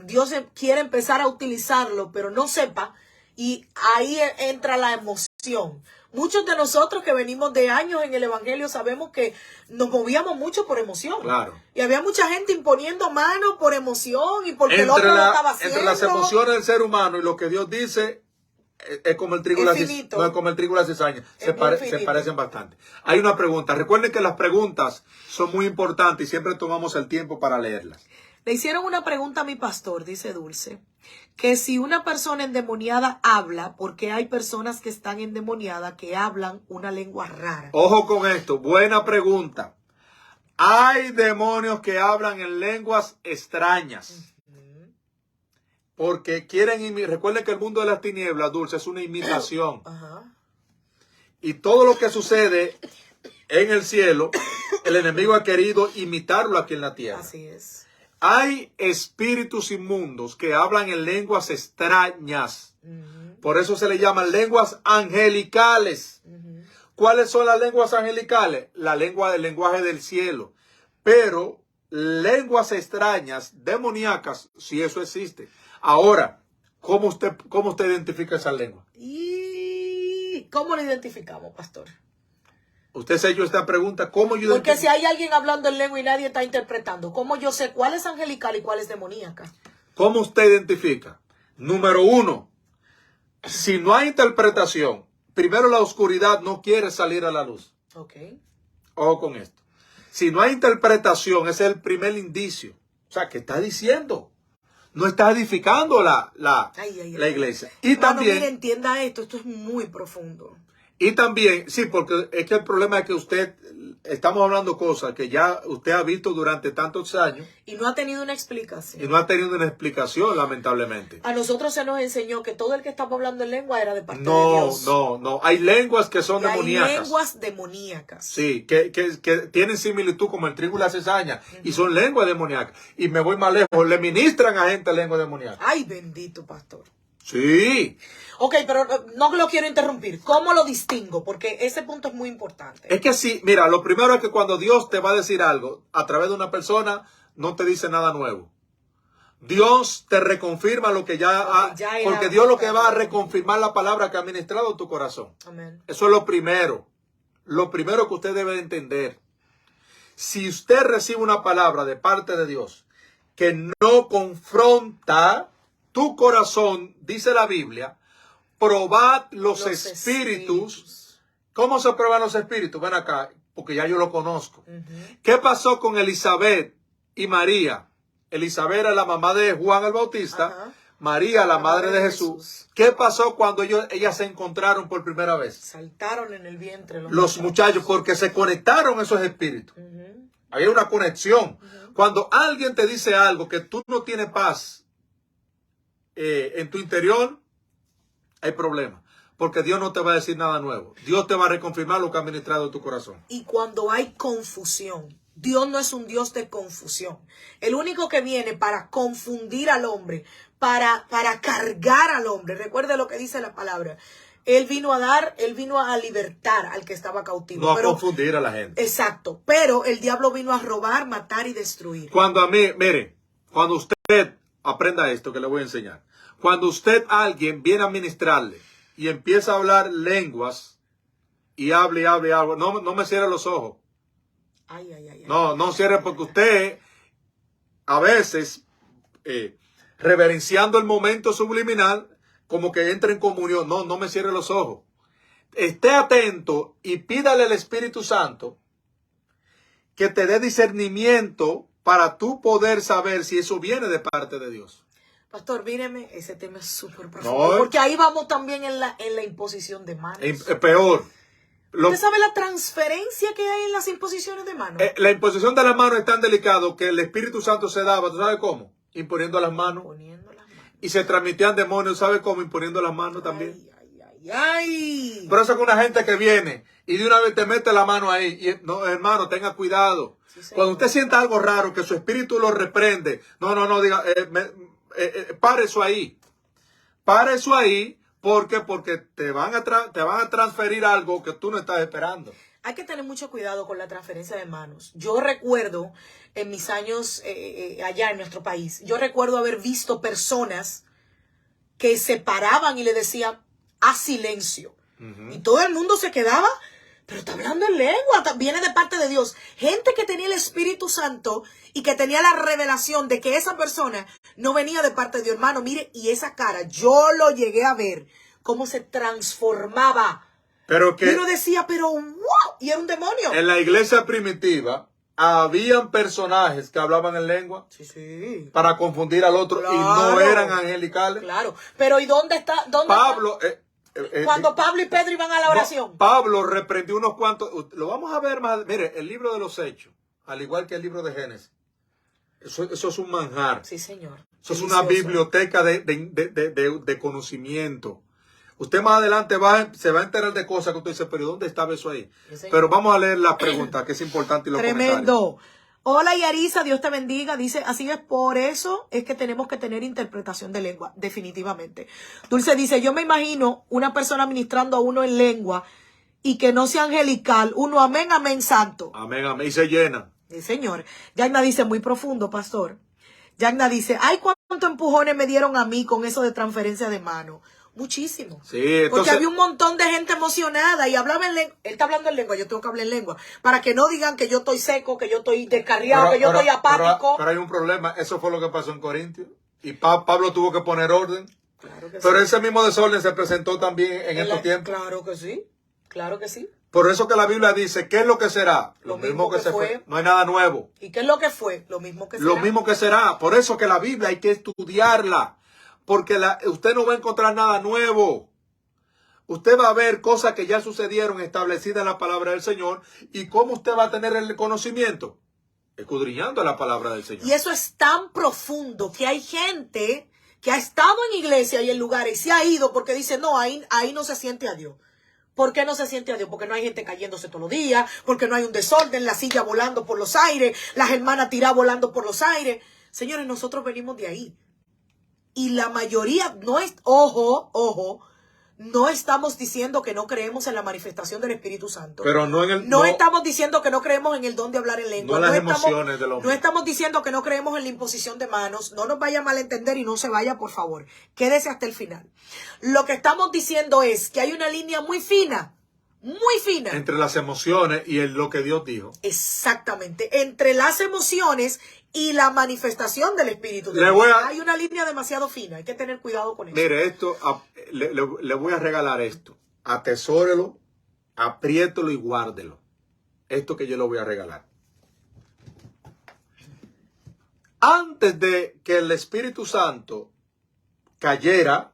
Dios quiere empezar a utilizarlo, pero no sepa, y ahí entra la emoción. Muchos de nosotros que venimos de años en el evangelio sabemos que nos movíamos mucho por emoción. Claro. Y había mucha gente imponiendo manos por emoción y porque el otro lo estaba haciendo. Entre las emociones del ser humano y lo que Dios dice, es como el trigo y la cizaña. No es como el trigo y la cizaña. Se parecen bastante. Hay una pregunta. Recuerden que las preguntas son muy importantes y siempre tomamos el tiempo para leerlas. Le hicieron una pregunta a mi pastor, dice Dulce, que si una persona endemoniada habla, porque hay personas que están endemoniadas que hablan una lengua rara. Ojo con esto, buena pregunta. Hay demonios que hablan en lenguas extrañas. Porque quieren recuerden que el mundo de las tinieblas, Dulce, es una imitación. Y todo lo que sucede en el cielo, el enemigo ha querido imitarlo aquí en la tierra. Así es. Hay espíritus inmundos que hablan en lenguas extrañas. Por eso se le llaman lenguas angelicales. ¿Cuáles son las lenguas angelicales? La lengua del lenguaje del cielo. Pero lenguas extrañas, demoníacas, si eso existe. Ahora, ¿cómo usted identifica esa lengua? ¿Y cómo la identificamos, pastor? Usted se ha hecho esta pregunta, ¿cómo yo Porque si hay alguien hablando en lengua y nadie está interpretando, ¿cómo yo sé cuál es angelical y cuál es demoníaca? ¿Cómo usted identifica? Número uno, si no hay interpretación, primero la oscuridad no quiere salir a la luz. Ok. Ojo con esto. Si no hay interpretación, ese es el primer indicio. O sea, ¿qué está diciendo? No está edificando la iglesia. Y también, mire, entienda esto es muy profundo. Y también, sí, porque es que el problema es que estamos hablando cosas que ya usted ha visto durante tantos años. Y no ha tenido una explicación. Y no ha tenido una explicación, lamentablemente. A nosotros se nos enseñó que todo el que estaba hablando en lengua era de parte de Dios. No. Hay lenguas que son demoníacas. Hay lenguas demoníacas. Sí, que tienen similitud como el trigo y la cizaña. Y son lenguas demoníacas. Y me voy más lejos, le ministran a gente lengua demoníaca. Ay, bendito pastor. Sí. Ok, pero no lo quiero interrumpir. ¿Cómo lo distingo? Porque ese punto es muy importante. Es que sí, mira, lo primero es que cuando Dios te va a decir algo a través de una persona, no te dice nada nuevo. Dios te reconfirma lo que porque Dios lo que va a reconfirmar la palabra que ha ministrado tu corazón. Amén. Eso es lo primero. Lo primero que usted debe entender. Si usted recibe una palabra de parte de Dios que no confronta tu corazón, dice la Biblia, probad los espíritus. ¿Cómo se prueban los espíritus? Ven acá, porque ya yo lo conozco. ¿Qué pasó con Elizabeth y María? Elizabeth era la mamá de Juan el Bautista. María, la madre de Jesús. ¿Qué pasó cuando ellas se encontraron por primera vez? Saltaron en el vientre los muchachos, porque se conectaron esos espíritus. Había una conexión. Cuando alguien te dice algo que tú no tienes paz en tu interior, hay problema. porque Dios no te va a decir nada nuevo. Dios te va a reconfirmar lo que ha ministrado en tu corazón. Y cuando hay confusión, Dios no es un Dios de confusión. El único que viene para confundir al hombre, para cargar al hombre. Recuerde lo que dice la palabra. Él vino a libertar al que estaba cautivo. No a confundir a la gente. Exacto. Pero el diablo vino a robar, matar y destruir. Cuando usted aprenda esto que le voy a enseñar. Cuando alguien viene a ministrarle y empieza a hablar lenguas y hable, no me cierre los ojos. No cierre, porque usted a veces, reverenciando el momento subliminal, como que entra en comunión. No me cierre los ojos. Esté atento y pídale al Espíritu Santo que te dé discernimiento para tú poder saber si eso viene de parte de Dios. Pastor, míreme, ese tema es súper profundo. Porque ahí vamos también en la imposición de manos. Peor. ¿Usted sabe la transferencia que hay en las imposiciones de manos? La imposición de las manos es tan delicado que el Espíritu Santo se daba, ¿tú sabes cómo? Imponiendo las manos. Y se transmitían demonios, ¿sabe cómo? Imponiendo las manos también. Por eso que una gente que viene y de una vez te mete la mano ahí. Y, no, hermano, tenga cuidado. Sí, cuando usted sienta algo raro, que su espíritu lo reprende. No, diga, pare eso ahí. Pare eso ahí. Porque te van a transferir algo que tú no estás esperando. Hay que tener mucho cuidado con la transferencia de manos. Yo recuerdo en mis años allá en nuestro país, yo recuerdo haber visto personas que se paraban y le decían, haz silencio. Y todo el mundo se quedaba, pero está hablando en lengua, viene de parte de Dios. Gente que tenía el Espíritu Santo y que tenía la revelación de que esa persona no venía de parte de Dios. Hermano, mire, y esa cara, yo lo llegué a ver, cómo se transformaba. Pero que, y uno decía, pero wow, y era un demonio. En la iglesia primitiva, habían personajes que hablaban en lengua para confundir al otro, y no eran angelicales. Claro, pero ¿y dónde está? Pablo... Cuando Pablo y Pedro iban a la oración. Pablo reprendió unos cuantos. Lo vamos a ver más. Mire, el libro de los Hechos, al igual que el libro de Génesis, eso es un manjar. Sí, señor. Eso es una biblioteca de conocimiento. Usted más adelante se va a enterar de cosas que usted dice, pero ¿dónde estaba eso ahí? Sí, pero vamos a leer la pregunta, que es importante, y los Tremendo. Hola Yarisa, Dios te bendiga. Dice, así es, por eso es que tenemos que tener interpretación de lengua, definitivamente. Dulce dice, yo me imagino una persona ministrando a uno en lengua y que no sea angelical. Uno, amén, amén, santo. Amén, amén, y se llena. Sí, señor. Yagna dice, muy profundo, pastor. Yagna dice, ay, cuántos empujones me dieron a mí con eso de transferencia de mano. Muchísimo. Sí, entonces, porque había un montón de gente emocionada y hablaba en lengua. Él está hablando en lengua, yo tengo que hablar en lengua. Para que no digan que yo estoy seco, que yo estoy descarriado, que yo estoy apático. Pero hay un problema. Eso fue lo que pasó en Corintios. Y Pablo tuvo que poner orden. Claro que pero sí. Ese mismo desorden se presentó también en estos tiempos. Claro que sí. Claro que sí. Por eso que la Biblia dice, ¿qué es lo que será? Lo mismo que se fue. No hay nada nuevo. ¿Y qué es lo que fue? Lo mismo que será. Lo mismo que será. Por eso que la Biblia hay que estudiarla. Porque usted no va a encontrar nada nuevo. Usted va a ver cosas que ya sucedieron establecidas en la palabra del Señor. ¿Y cómo usted va a tener el conocimiento? Escudriñando la palabra del Señor. Y eso es tan profundo que hay gente que ha estado en iglesia y en lugares y se ha ido porque dice, no, ahí no se siente a Dios. ¿Por qué no se siente a Dios? Porque no hay gente cayéndose todos los días, porque no hay un desorden, la silla volando por los aires, las hermanas tiradas volando por los aires. Señores, nosotros venimos de ahí. Y la mayoría no es, ojo, no estamos diciendo que no creemos en la manifestación del Espíritu Santo. Pero no estamos diciendo que no creemos en el don de hablar en lengua. No las emociones del hombre. No estamos diciendo que no creemos en la imposición de manos. No nos vaya a malentender y no se vaya, por favor. Quédese hasta el final. Lo que estamos diciendo es que hay una línea muy fina. Muy fina. Entre las emociones y lo que Dios dijo. Exactamente. Entre las emociones y la manifestación del Espíritu de Dios. Hay una línea demasiado fina. Hay que tener cuidado con eso. Mire, esto, le voy a regalar esto. Atesórelo, apriételo y guárdelo. Esto que yo le voy a regalar. Antes de que el Espíritu Santo cayera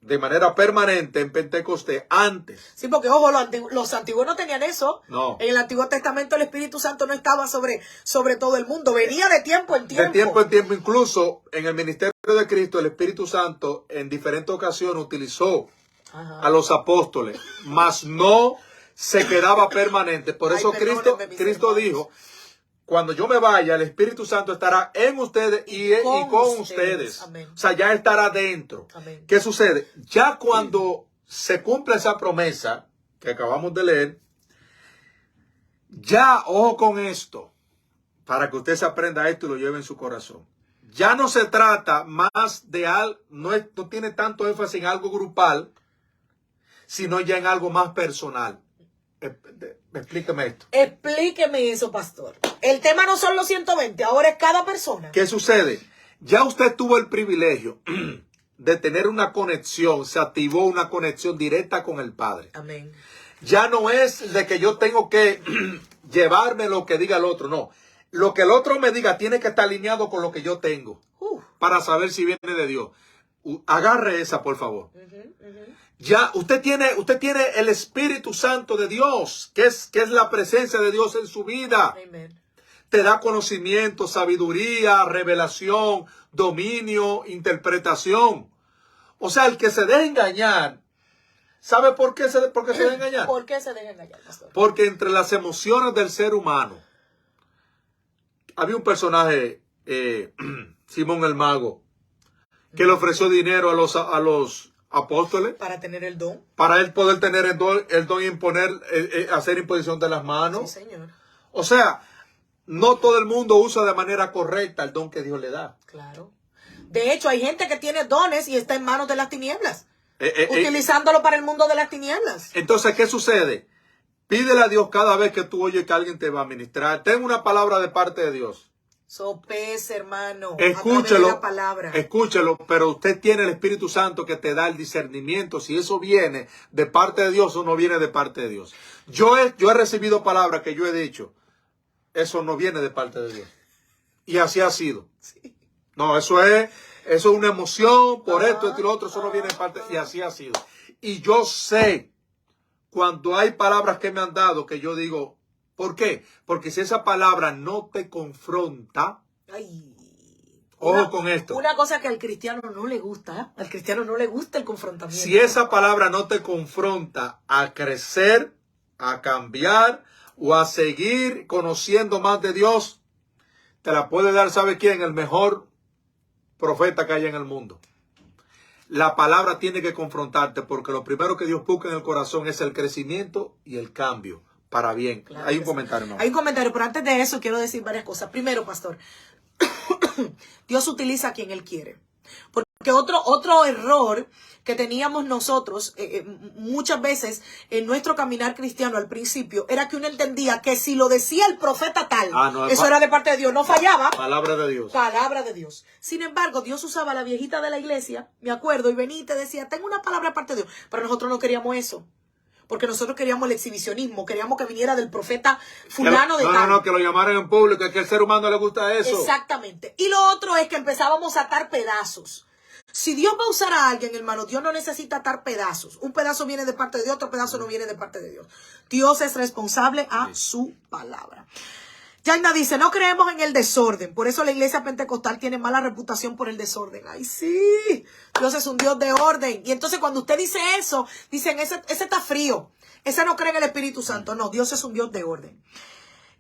de manera permanente en Pentecostés, antes. Sí, porque ojo, los antiguos no tenían eso. No. En el Antiguo Testamento el Espíritu Santo no estaba sobre todo el mundo. Venía de tiempo en tiempo. De tiempo en tiempo. Incluso en el ministerio de Cristo, el Espíritu Santo en diferentes ocasiones utilizó a los apóstoles, mas no se quedaba permanente. Por eso Cristo dijo, cuando yo me vaya, el Espíritu Santo estará en ustedes y con ustedes. Amén. O sea, ya estará dentro. Amén. ¿Qué sucede? Ya cuando se cumple esa promesa que acabamos de leer, ya, ojo con esto, para que usted se aprenda esto y lo lleve en su corazón. Ya no se trata más de algo, no tiene tanto énfasis en algo grupal, sino ya en algo más personal. Explíqueme esto. Explíqueme eso, pastor. El tema no son los 120, ahora es cada persona. ¿Qué sucede? Ya usted tuvo el privilegio de tener una conexión, se activó una conexión directa con el Padre. Amén. Ya no es de que yo tengo que llevarme lo que diga el otro, no. Lo que el otro me diga tiene que estar alineado con lo que yo tengo para saber si viene de Dios. Agarre esa, por favor. Ya usted tiene el Espíritu Santo de Dios, que es la presencia de Dios en su vida. Amen. Te da conocimiento, sabiduría, revelación, dominio, interpretación. O sea, el que se deja engañar, ¿sabe por qué se deja engañar? ¿Por qué se deja engañar, pastor? Porque entre las emociones del ser humano, había un personaje, Simón el Mago, que le ofreció dinero a los apóstoles. Para tener el don. Para él poder tener el don y imponer, hacer imposición de las manos. Sí, señor. O sea, no todo el mundo usa de manera correcta el don que Dios le da. Claro. De hecho, hay gente que tiene dones y está en manos de las tinieblas. Utilizándolo para el mundo de las tinieblas. Entonces, ¿qué sucede? Pídele a Dios cada vez que tú oyes que alguien te va a ministrar. Ten una palabra de parte de Dios. Sopese, hermano. Escúchelo, la palabra. escúchelo, pero usted tiene el Espíritu Santo que te da el discernimiento. Si eso viene de parte de Dios o no viene de parte de Dios. Yo he recibido palabras que yo he dicho, eso no viene de parte de Dios. Y así ha sido. Sí. No, eso es una emoción por esto y lo otro, eso no viene de parte, y así ha sido. Y yo sé, cuando hay palabras que me han dado, que yo digo, ¿por qué? Porque si esa palabra no te confronta, ojo con esto. Una cosa que al cristiano no le gusta, ¿eh? Al cristiano no le gusta el confrontamiento. Si esa palabra no te confronta a crecer, a cambiar o a seguir conociendo más de Dios, te la puede dar, ¿sabe quién? El mejor profeta que hay en el mundo. La palabra tiene que confrontarte porque lo primero que Dios busca en el corazón es el crecimiento y el cambio para bien. Claro, hay un comentario, ¿no? Hay un comentario, pero antes de eso quiero decir varias cosas. Primero, pastor, Dios utiliza a quien Él quiere. Porque otro error que teníamos nosotros muchas veces en nuestro caminar cristiano al principio era que uno entendía que si lo decía el profeta tal, eso era de parte de Dios, no fallaba. Palabra de Dios. Palabra de Dios. Sin embargo, Dios usaba a la viejita de la iglesia, me acuerdo, y venía y te decía, tengo una palabra de parte de Dios. Pero nosotros no queríamos eso. Porque nosotros queríamos el exhibicionismo, queríamos que viniera del profeta fulano de tal. No, que lo llamaran en público, es que al ser humano le gusta eso. Exactamente. Y lo otro es que empezábamos a atar pedazos. Si Dios va a usar a alguien, hermano, Dios no necesita atar pedazos. Un pedazo viene de parte de Dios, otro pedazo no viene de parte de Dios. Dios es responsable a su palabra. Yaina dice, no creemos en el desorden. Por eso la iglesia pentecostal tiene mala reputación por el desorden. Ay, sí. Dios es un Dios de orden. Y entonces cuando usted dice eso, dicen, ese está frío. Ese no cree en el Espíritu Santo. No, Dios es un Dios de orden.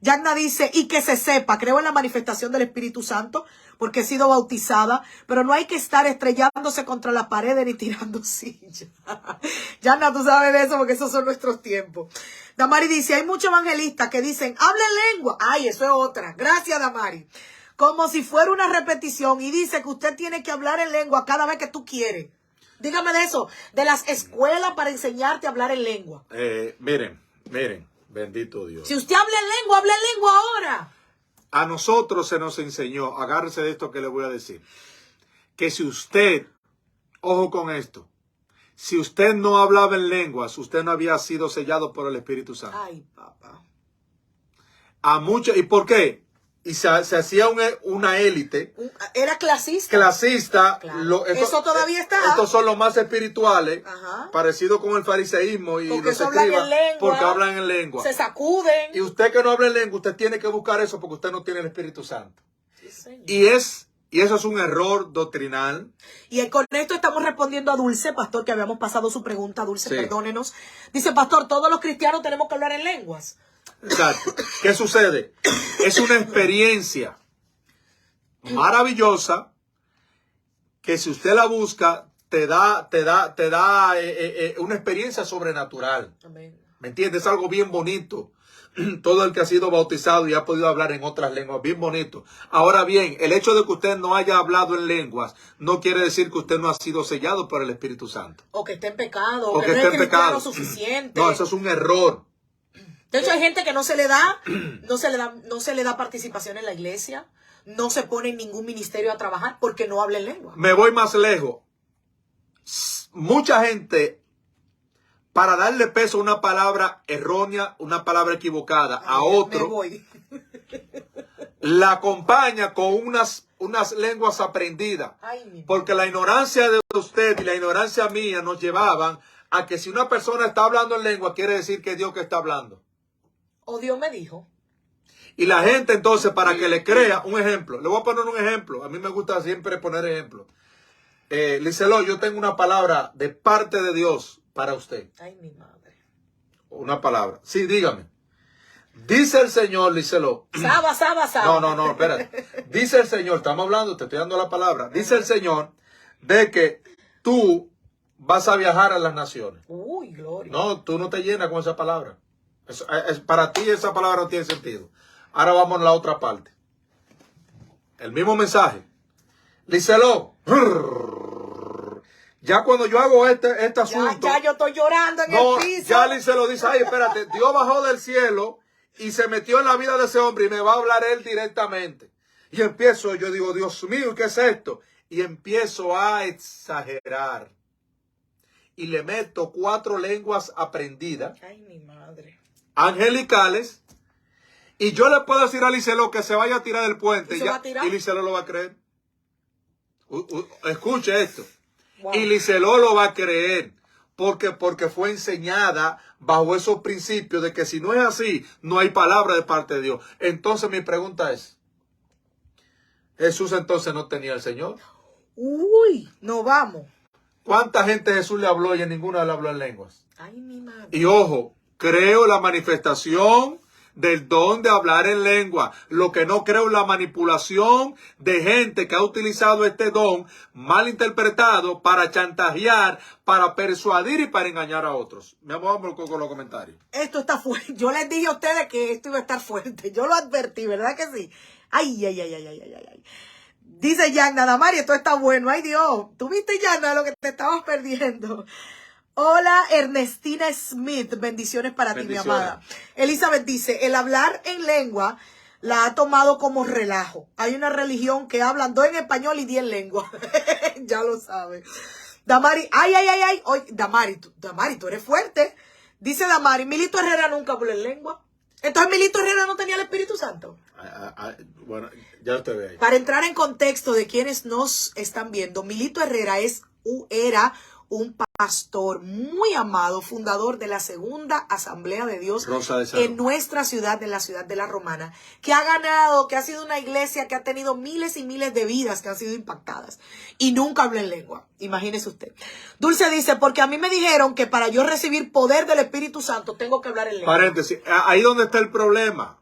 Yagna dice, y que se sepa, creo en la manifestación del Espíritu Santo, porque he sido bautizada, pero no hay que estar estrellándose contra la pared ni tirando sillas. Yagna, tú sabes de eso, porque esos son nuestros tiempos. Damari dice, hay muchos evangelistas que dicen, habla en lengua. Ay, eso es otra. Gracias, Damari. Como si fuera una repetición, y dice que usted tiene que hablar en lengua cada vez que tú quieres. Dígame de eso, de las escuelas para enseñarte a hablar en lengua. Miren. Bendito Dios. Si usted habla en lengua ahora. A nosotros se nos enseñó, agárrese de esto que le voy a decir, que si usted, ojo con esto, si usted no hablaba en lenguas, usted no había sido sellado por el Espíritu Santo. Ay, papá. A muchos, ¿y por qué? Y se hacía una élite. Era clasista. Clasista. Claro. Eso todavía está. Estos son los más espirituales. Ajá. Parecido con el fariseísmo y porque los escribas. Porque hablan en lengua. Se sacuden. Y usted que no habla en lengua, usted tiene que buscar eso porque usted no tiene el Espíritu Santo. Sí, señor. Y eso es un error doctrinal. Y con esto estamos respondiendo a Dulce, pastor, que habíamos pasado su pregunta. Dulce, Sí. Perdónenos. Dice, pastor, todos los cristianos tenemos que hablar en lenguas. Exacto. ¿Qué sucede? Es una experiencia maravillosa que si usted la busca, te da una experiencia sobrenatural. Amén. ¿Me entiendes? Es algo bien bonito. Todo el que ha sido bautizado y ha podido hablar en otras lenguas, bien bonito. Ahora bien, el hecho de que usted no haya hablado en lenguas no quiere decir que usted no ha sido sellado por el Espíritu Santo. O que esté en pecado, O que que no esté es en cristiano pecado. suficiente. No, eso es un error. De hecho, hay gente que no se le da participación en la iglesia, no se pone en ningún ministerio a trabajar porque no habla en lengua. Me voy más lejos. Mucha gente, para darle peso a una palabra errónea, una palabra equivocada a Me otro, voy. la acompaña con unas lenguas aprendidas. Ay, mi Porque la ignorancia de usted y la ignorancia mía nos llevaban a que si una persona está hablando en lengua, quiere decir que es Dios que está hablando. O Dios me dijo. Y la gente entonces, para que le crea, un ejemplo, le voy a poner un ejemplo. A mí me gusta siempre poner ejemplos. Licelo, yo tengo una palabra de parte de Dios para usted. Ay, mi madre. Una palabra. Sí, dígame. Dice el Señor, Licelo. Saba. No, espérate. Dice el Señor, estamos hablando, te estoy dando la palabra. Dice el Señor de que tú vas a viajar a las naciones. Uy, gloria. No, tú no te llenas con esa palabra. Para ti esa palabra no tiene sentido. Ahora vamos a la otra parte. El mismo mensaje. Licelo. Ya cuando yo hago este asunto. Ya yo estoy llorando en No, el piso. ya Licelo dice, ay, espérate, Dios bajó del cielo y se metió en la vida de ese hombre y me va a hablar él directamente. Y empiezo, yo digo, Dios mío, ¿qué es esto? Y empiezo a exagerar. Y le meto 4 lenguas aprendidas. Ay, mi madre. Angelicales. Y yo le puedo decir a Licelo que se vaya a tirar del puente. ¿Y se va a tirar? Y Licelo lo va a creer. Escuche esto. Wow. Y Licelo lo va a creer. Porque fue enseñada bajo esos principios de que si no es así, no hay palabra de parte de Dios. Entonces mi pregunta es, ¿Jesús entonces no tenía al Señor? Uy, no vamos. ¿Cuánta gente Jesús le habló y en ninguna le habló en lenguas? Ay, mi madre. Y ojo, creo la manifestación del don de hablar en lengua. Lo que no creo es la manipulación de gente que ha utilizado este don mal interpretado para chantajear, para persuadir y para engañar a otros. Vamos con los comentarios. Esto está fuerte. Yo les dije a ustedes que esto iba a estar fuerte. Yo lo advertí, ¿verdad que sí? Ay. Dice Yagna, Damari, esto está bueno. Ay, Dios. ¿Tú viste, Yagna, lo que te estabas perdiendo? Hola, Ernestina Smith. Bendiciones para ti, mi amada. Elizabeth dice, el hablar en lengua la ha tomado como relajo. Hay una religión que hablan 2 en español y 10 en lengua. Ya lo sabes. Damari, ay. Oye, Damari, tú eres fuerte. Dice Damari, Milito Herrera nunca habló en lengua. Entonces Milito Herrera no tenía el Espíritu Santo. Bueno, ya usted ve ahí. Para entrar en contexto de quienes nos están viendo, Milito Herrera era un pastor muy amado, fundador de la Segunda Asamblea de Dios en nuestra ciudad, en la ciudad de La Romana, que ha sido una iglesia que ha tenido miles y miles de vidas que han sido impactadas y nunca habló en lengua. Imagínese usted. Dulce dice, porque a mí me dijeron que para yo recibir poder del Espíritu Santo tengo que hablar en lengua. Paréntesis, ahí donde está el problema.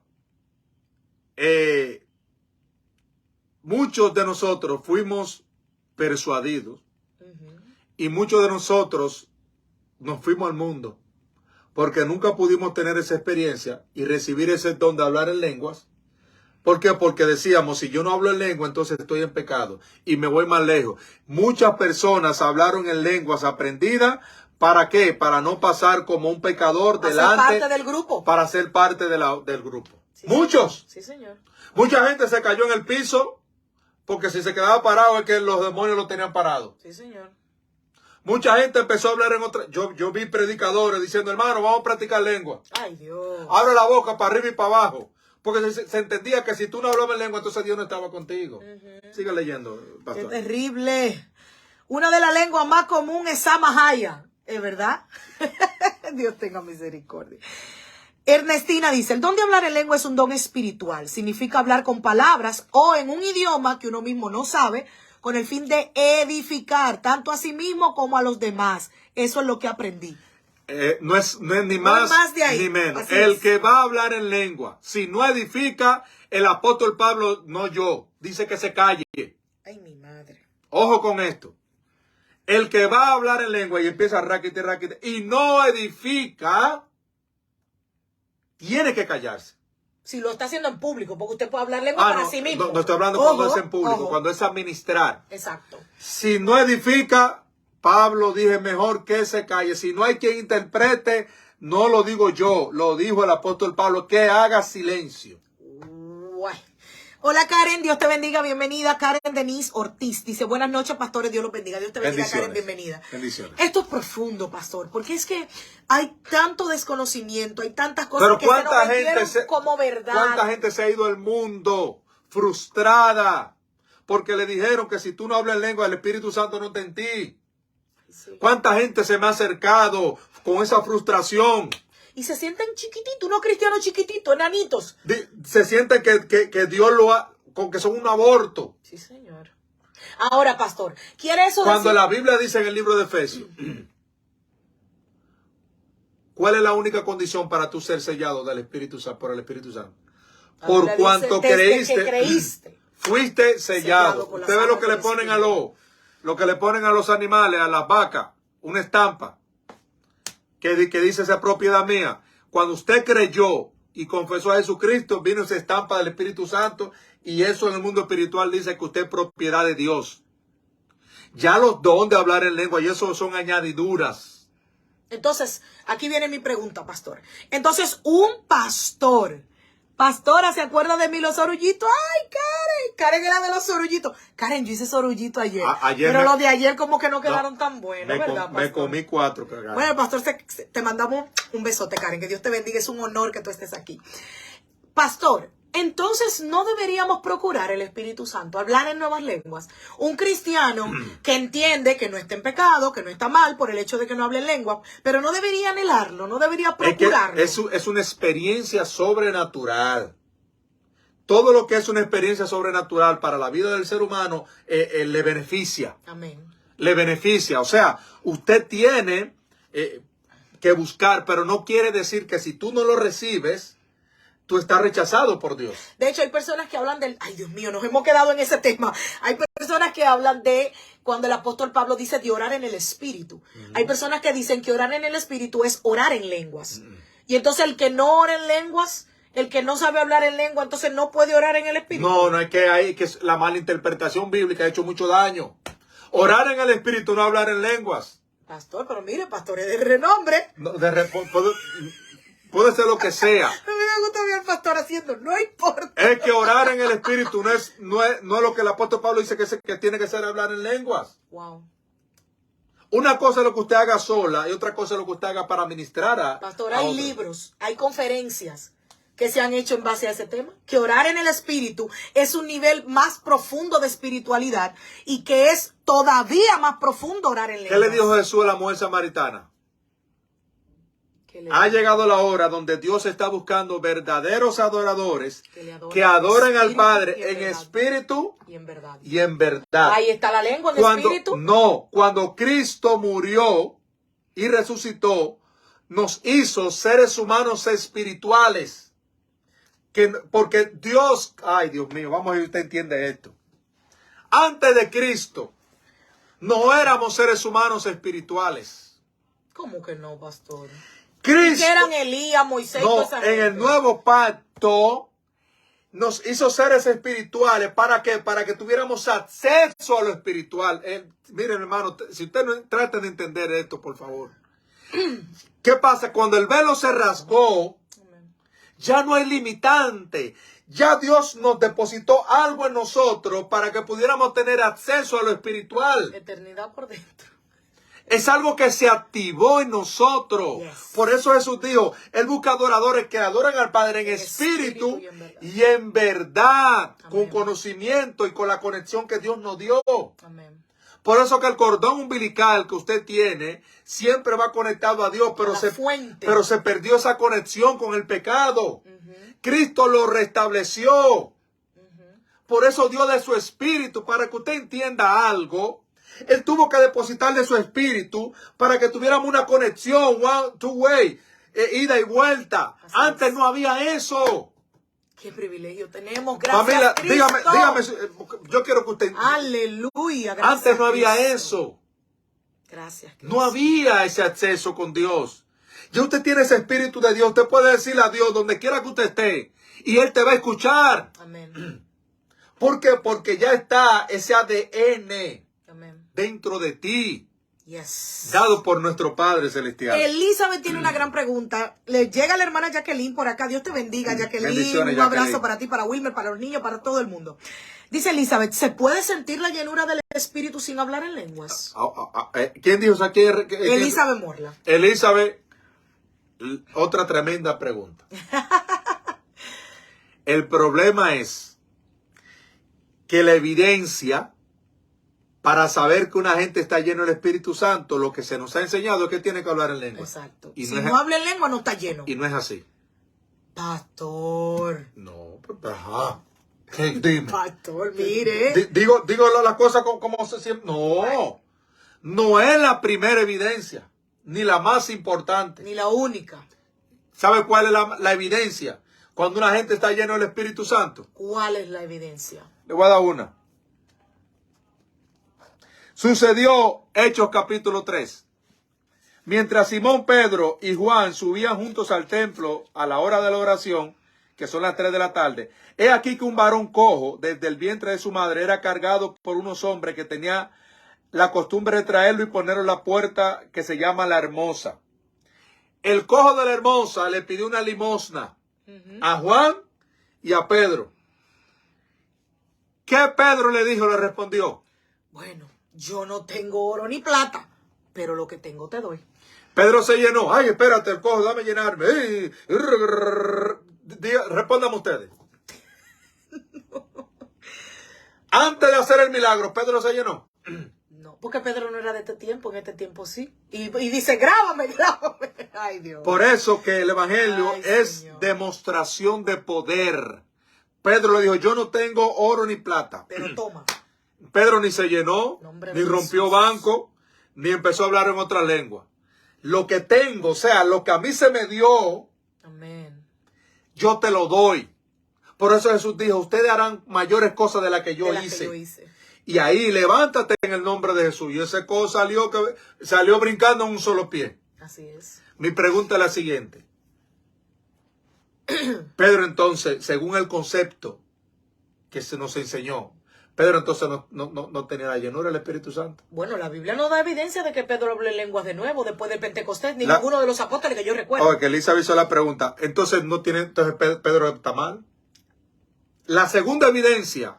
Muchos de nosotros fuimos persuadidos. Y muchos de nosotros nos fuimos al mundo porque nunca pudimos tener esa experiencia y recibir ese don de hablar en lenguas. ¿Por qué? Porque decíamos, si yo no hablo en lengua, entonces estoy en pecado. Y me voy más lejos. Muchas personas hablaron en lenguas aprendidas. ¿Para qué? Para no pasar como un pecador delante. Para ser parte del grupo. Para ser parte del grupo. Sí, Muchos. Sí, señor. Mucha gente se cayó en el piso porque si se quedaba parado es que los demonios lo tenían parado. Sí, señor. Mucha gente empezó a hablar en otra. Yo vi predicadores diciendo, hermano, vamos a practicar lengua. Ay, Dios. Abre la boca para arriba y para abajo. Porque se entendía que si tú no hablabas en lengua, entonces Dios no estaba contigo. Sigue leyendo, pastor. Qué terrible. Una de las lenguas más comunes es Samahaya. ¿Es verdad? Dios tenga misericordia. Ernestina dice, el don de hablar en lengua es un don espiritual. Significa hablar con palabras o en un idioma que uno mismo no sabe, con el fin de edificar tanto a sí mismo como a los demás. Eso es lo que aprendí. No es ni más, ni menos. El que va a hablar en lengua, si no edifica, el apóstol Pablo, no yo, dice que se calle. Ay, mi madre. Ojo con esto. El que va a hablar en lengua y empieza raquete, raquete, y no edifica, tiene que callarse. Si lo está haciendo en público, porque usted puede hablar lengua para sí mismo. No estoy hablando cuando es en público, cuando es administrar. Exacto. Si no edifica, Pablo dije mejor que se calle. Si no hay quien interprete, no lo digo yo, lo dijo el apóstol Pablo, que haga silencio. Hola Karen, Dios te bendiga, bienvenida. Karen Denise Ortiz dice, buenas noches pastores, Dios los bendiga. Dios te bendiga Karen, bienvenida. Bendiciones. Esto es profundo, pastor, porque es que hay tanto desconocimiento, hay tantas cosas pero que se nos vendieron como verdad. ¿Cuánta gente se ha ido al mundo frustrada porque le dijeron que si tú no hablas en lengua, el Espíritu Santo no está en ti? Sí. ¿Cuánta gente se me ha acercado con esa frustración? Y se sienten chiquititos, unos cristianos chiquititos, enanitos. Se sienten que Dios lo ha, con que son un aborto. Sí, señor. Ahora, pastor, ¿quiere eso Cuando decir? la Biblia dice en el libro de Efesios, ¿cuál es la única condición para tú ser sellado del Espíritu Santo, por el Espíritu Santo? Por cuanto creíste, fuiste sellado. Usted ve lo que le ponen lo que le ponen a los animales, a las vacas, una estampa que dice esa propiedad mía. Cuando usted creyó y confesó a Jesucristo, vino esa estampa del Espíritu Santo, y eso en el mundo espiritual dice que usted es propiedad de Dios. Ya los dones de hablar en lengua, y eso son añadiduras. Entonces, aquí viene mi pregunta, pastor. Entonces, un pastora, ¿se acuerda de mí los sorullitos? ¡Ay, Karen! Karen era de los sorullitos. Karen, yo hice sorullito ayer. Pero los de ayer como que no quedaron tan buenos, ¿verdad, pastor? Me comí 4. Cagadas. Bueno, pastor, te mandamos un besote, Karen. Que Dios te bendiga. Es un honor que tú estés aquí. Pastor, entonces no deberíamos procurar el Espíritu Santo, hablar en nuevas lenguas. Un cristiano que entiende que no está en pecado, que no está mal por el hecho de que no hable en lengua, pero no debería anhelarlo, no debería procurarlo. Es una experiencia sobrenatural. Todo lo que es una experiencia sobrenatural para la vida del ser humano le beneficia. Amén. Le beneficia. O sea, usted tiene que buscar, pero no quiere decir que si tú no lo recibes, tú estás rechazado por Dios. De hecho, hay personas que hablan del... Ay, Dios mío, nos hemos quedado en ese tema. Hay personas que hablan de cuando el apóstol Pablo dice de orar en el Espíritu. Hay personas que dicen que orar en el Espíritu es orar en lenguas. Y entonces el que no ora en lenguas, el que no sabe hablar en lengua, entonces no puede orar en el Espíritu. No es que hay que la mala interpretación bíblica ha hecho mucho daño. Orar en el Espíritu, no hablar en lenguas. Pastor, pero mire, pastor es de renombre. No, puede ser lo que sea. A mí me gusta ver al pastor haciendo, no importa. Es que orar en el Espíritu no es lo que el apóstol Pablo dice que tiene que ser hablar en lenguas. Wow. Una cosa es lo que usted haga sola y otra cosa es lo que usted haga para ministrar a... Pastor, hay libros, hay conferencias que se han hecho en base a ese tema. Que orar en el Espíritu es un nivel más profundo de espiritualidad y que es todavía más profundo orar en lenguas. ¿Qué le dijo Jesús a la mujer samaritana? Ha llegado la hora donde Dios está buscando verdaderos adoradores que adoren al Padre en espíritu y en verdad. Ahí está la lengua en espíritu. No, cuando Cristo murió y resucitó, nos hizo seres humanos espirituales. Porque Dios, ay Dios mío, vamos a ver si usted entiende esto. Antes de Cristo, no éramos seres humanos espirituales. ¿Cómo que no, pastor? Cristo, que eran Elías, Moisés, no, en el nuevo pacto nos hizo seres espirituales. ¿Para qué? Para que tuviéramos acceso a lo espiritual. Miren, hermano, si usted no trata de entender esto, por favor. ¿Qué pasa? Cuando el velo se rasgó, ya no hay limitante. Ya Dios nos depositó algo en nosotros para que pudiéramos tener acceso a lo espiritual. Eternidad por dentro. Es algo que se activó en nosotros. Yes. Por eso Jesús dijo, Él busca adoradores que adoran al Padre en espíritu y en verdad, con conocimiento y con la conexión que Dios nos dio. Amén. Por eso que el cordón umbilical que usted tiene siempre va conectado a Dios, pero se perdió esa conexión con el pecado. Cristo lo restableció. Por eso dio de su espíritu, para que usted entienda algo. Él tuvo que depositar de su espíritu para que tuviéramos una conexión, one, two way, ida y vuelta. Así Antes es. No había eso. Qué privilegio tenemos, gracias familia, Cristo. dígame, yo quiero que usted... Aleluya, gracias Antes no había Cristo. Eso. Gracias Cristo. No había ese acceso con Dios. Ya usted tiene ese espíritu de Dios. Usted puede decirle a Dios donde quiera que usted esté y Él te va a escuchar. Amén. ¿Por qué? Porque ya está ese ADN Amén. Dentro de ti. Yes. Dado por nuestro Padre Celestial. Elizabeth tiene una gran pregunta. Le llega la hermana Jacqueline por acá. Dios te bendiga, Jacqueline. Un abrazo para ti, para Wilmer, para los niños, para todo el mundo. Dice Elizabeth, ¿se puede sentir la llenura del Espíritu sin hablar en lenguas? ¿Quién dijo eso aquí? Elizabeth Morla. Elizabeth, otra tremenda pregunta. El problema es que la evidencia para saber que una gente está lleno del Espíritu Santo, lo que se nos ha enseñado es que tiene que hablar en lengua. Exacto. Y si no habla en lengua, no está lleno. Y no es así. Pastor. No, pero ajá. Dime. Pastor, mire. Digo las cosas como se siente. No. No es la primera evidencia, ni la más importante. Ni la única. ¿Sabe cuál es la evidencia? Cuando una gente está lleno del Espíritu Santo. ¿Cuál es la evidencia? Le voy a dar una. Sucedió Hechos capítulo 3. Mientras Simón, Pedro y Juan subían juntos al templo a la hora de la oración, que son las 3 de la tarde, he aquí que un varón cojo desde el vientre de su madre era cargado por unos hombres que tenían la costumbre de traerlo y ponerlo en la puerta que se llama La Hermosa. El cojo de La Hermosa le pidió una limosna a Juan y a Pedro. ¿Qué Pedro le dijo? Le respondió. Bueno, yo no tengo oro ni plata, pero lo que tengo te doy. Pedro se llenó. Ay, espérate, el cojo, dame llenarme. Respóndame ustedes. Antes de hacer el milagro, Pedro se llenó. No, porque Pedro no era de este tiempo, en este tiempo sí. Y dice, grábame. Ay, Dios. Por eso que el evangelio es Señor. Demostración de poder. Pedro le dijo, yo no tengo oro ni plata. Pero toma. Pedro ni se llenó, Nombre ni de rompió Jesús. banco, ni empezó a hablar en otra lengua. Lo que tengo, o sea, lo que a mí se me dio, Amén. yo te lo doy. Por eso Jesús dijo, ustedes harán mayores cosas de las que yo hice. Y ahí, levántate en el nombre de Jesús. Y ese cojo salió brincando en un solo pie. Así es. Mi pregunta es la siguiente. Pedro entonces, según el concepto que se nos enseñó, Pedro entonces no tenía la llenura del Espíritu Santo. Bueno, la Biblia no da evidencia de que Pedro hable lenguas de nuevo después del Pentecostés, ni ninguno de los apóstoles que yo recuerdo. Oye, que Elizabeth hizo la pregunta. Entonces, entonces Pedro está mal. La segunda evidencia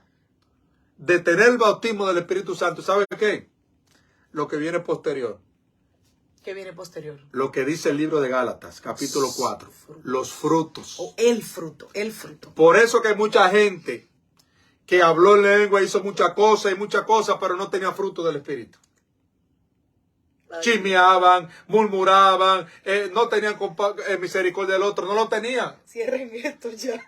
de tener el bautismo del Espíritu Santo, ¿sabe qué? Lo que viene posterior. ¿Qué viene posterior? Lo que dice el libro de Gálatas, capítulo 4. Los frutos. El fruto. Por eso que hay mucha gente que habló en lengua, hizo muchas cosas, pero no tenía fruto del Espíritu. Chismeaban, murmuraban, no tenían misericordia del otro, no lo tenían. Cierren esto ya.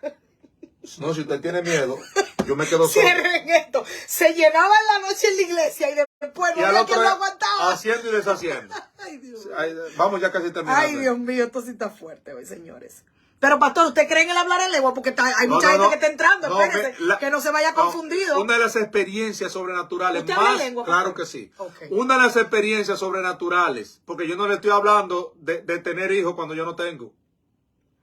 No, si usted tiene miedo, yo me quedo solo. Cierren esto. Se llenaba en la noche en la iglesia y después no había quien lo aguantaba. Haciendo y deshaciendo. Ay, Dios. Vamos ya casi terminando. Ay, Dios mío, esto sí está fuerte hoy, señores. Pero, pastor, ¿usted cree en el hablar en lengua? Porque hay mucha gente que está entrando, espérense, que no se vaya confundido. Una de las experiencias sobrenaturales ¿Usted más, habla lengua, claro pastor? que sí. Okay. Una de las experiencias sobrenaturales, porque yo no le estoy hablando de tener hijos cuando yo no tengo.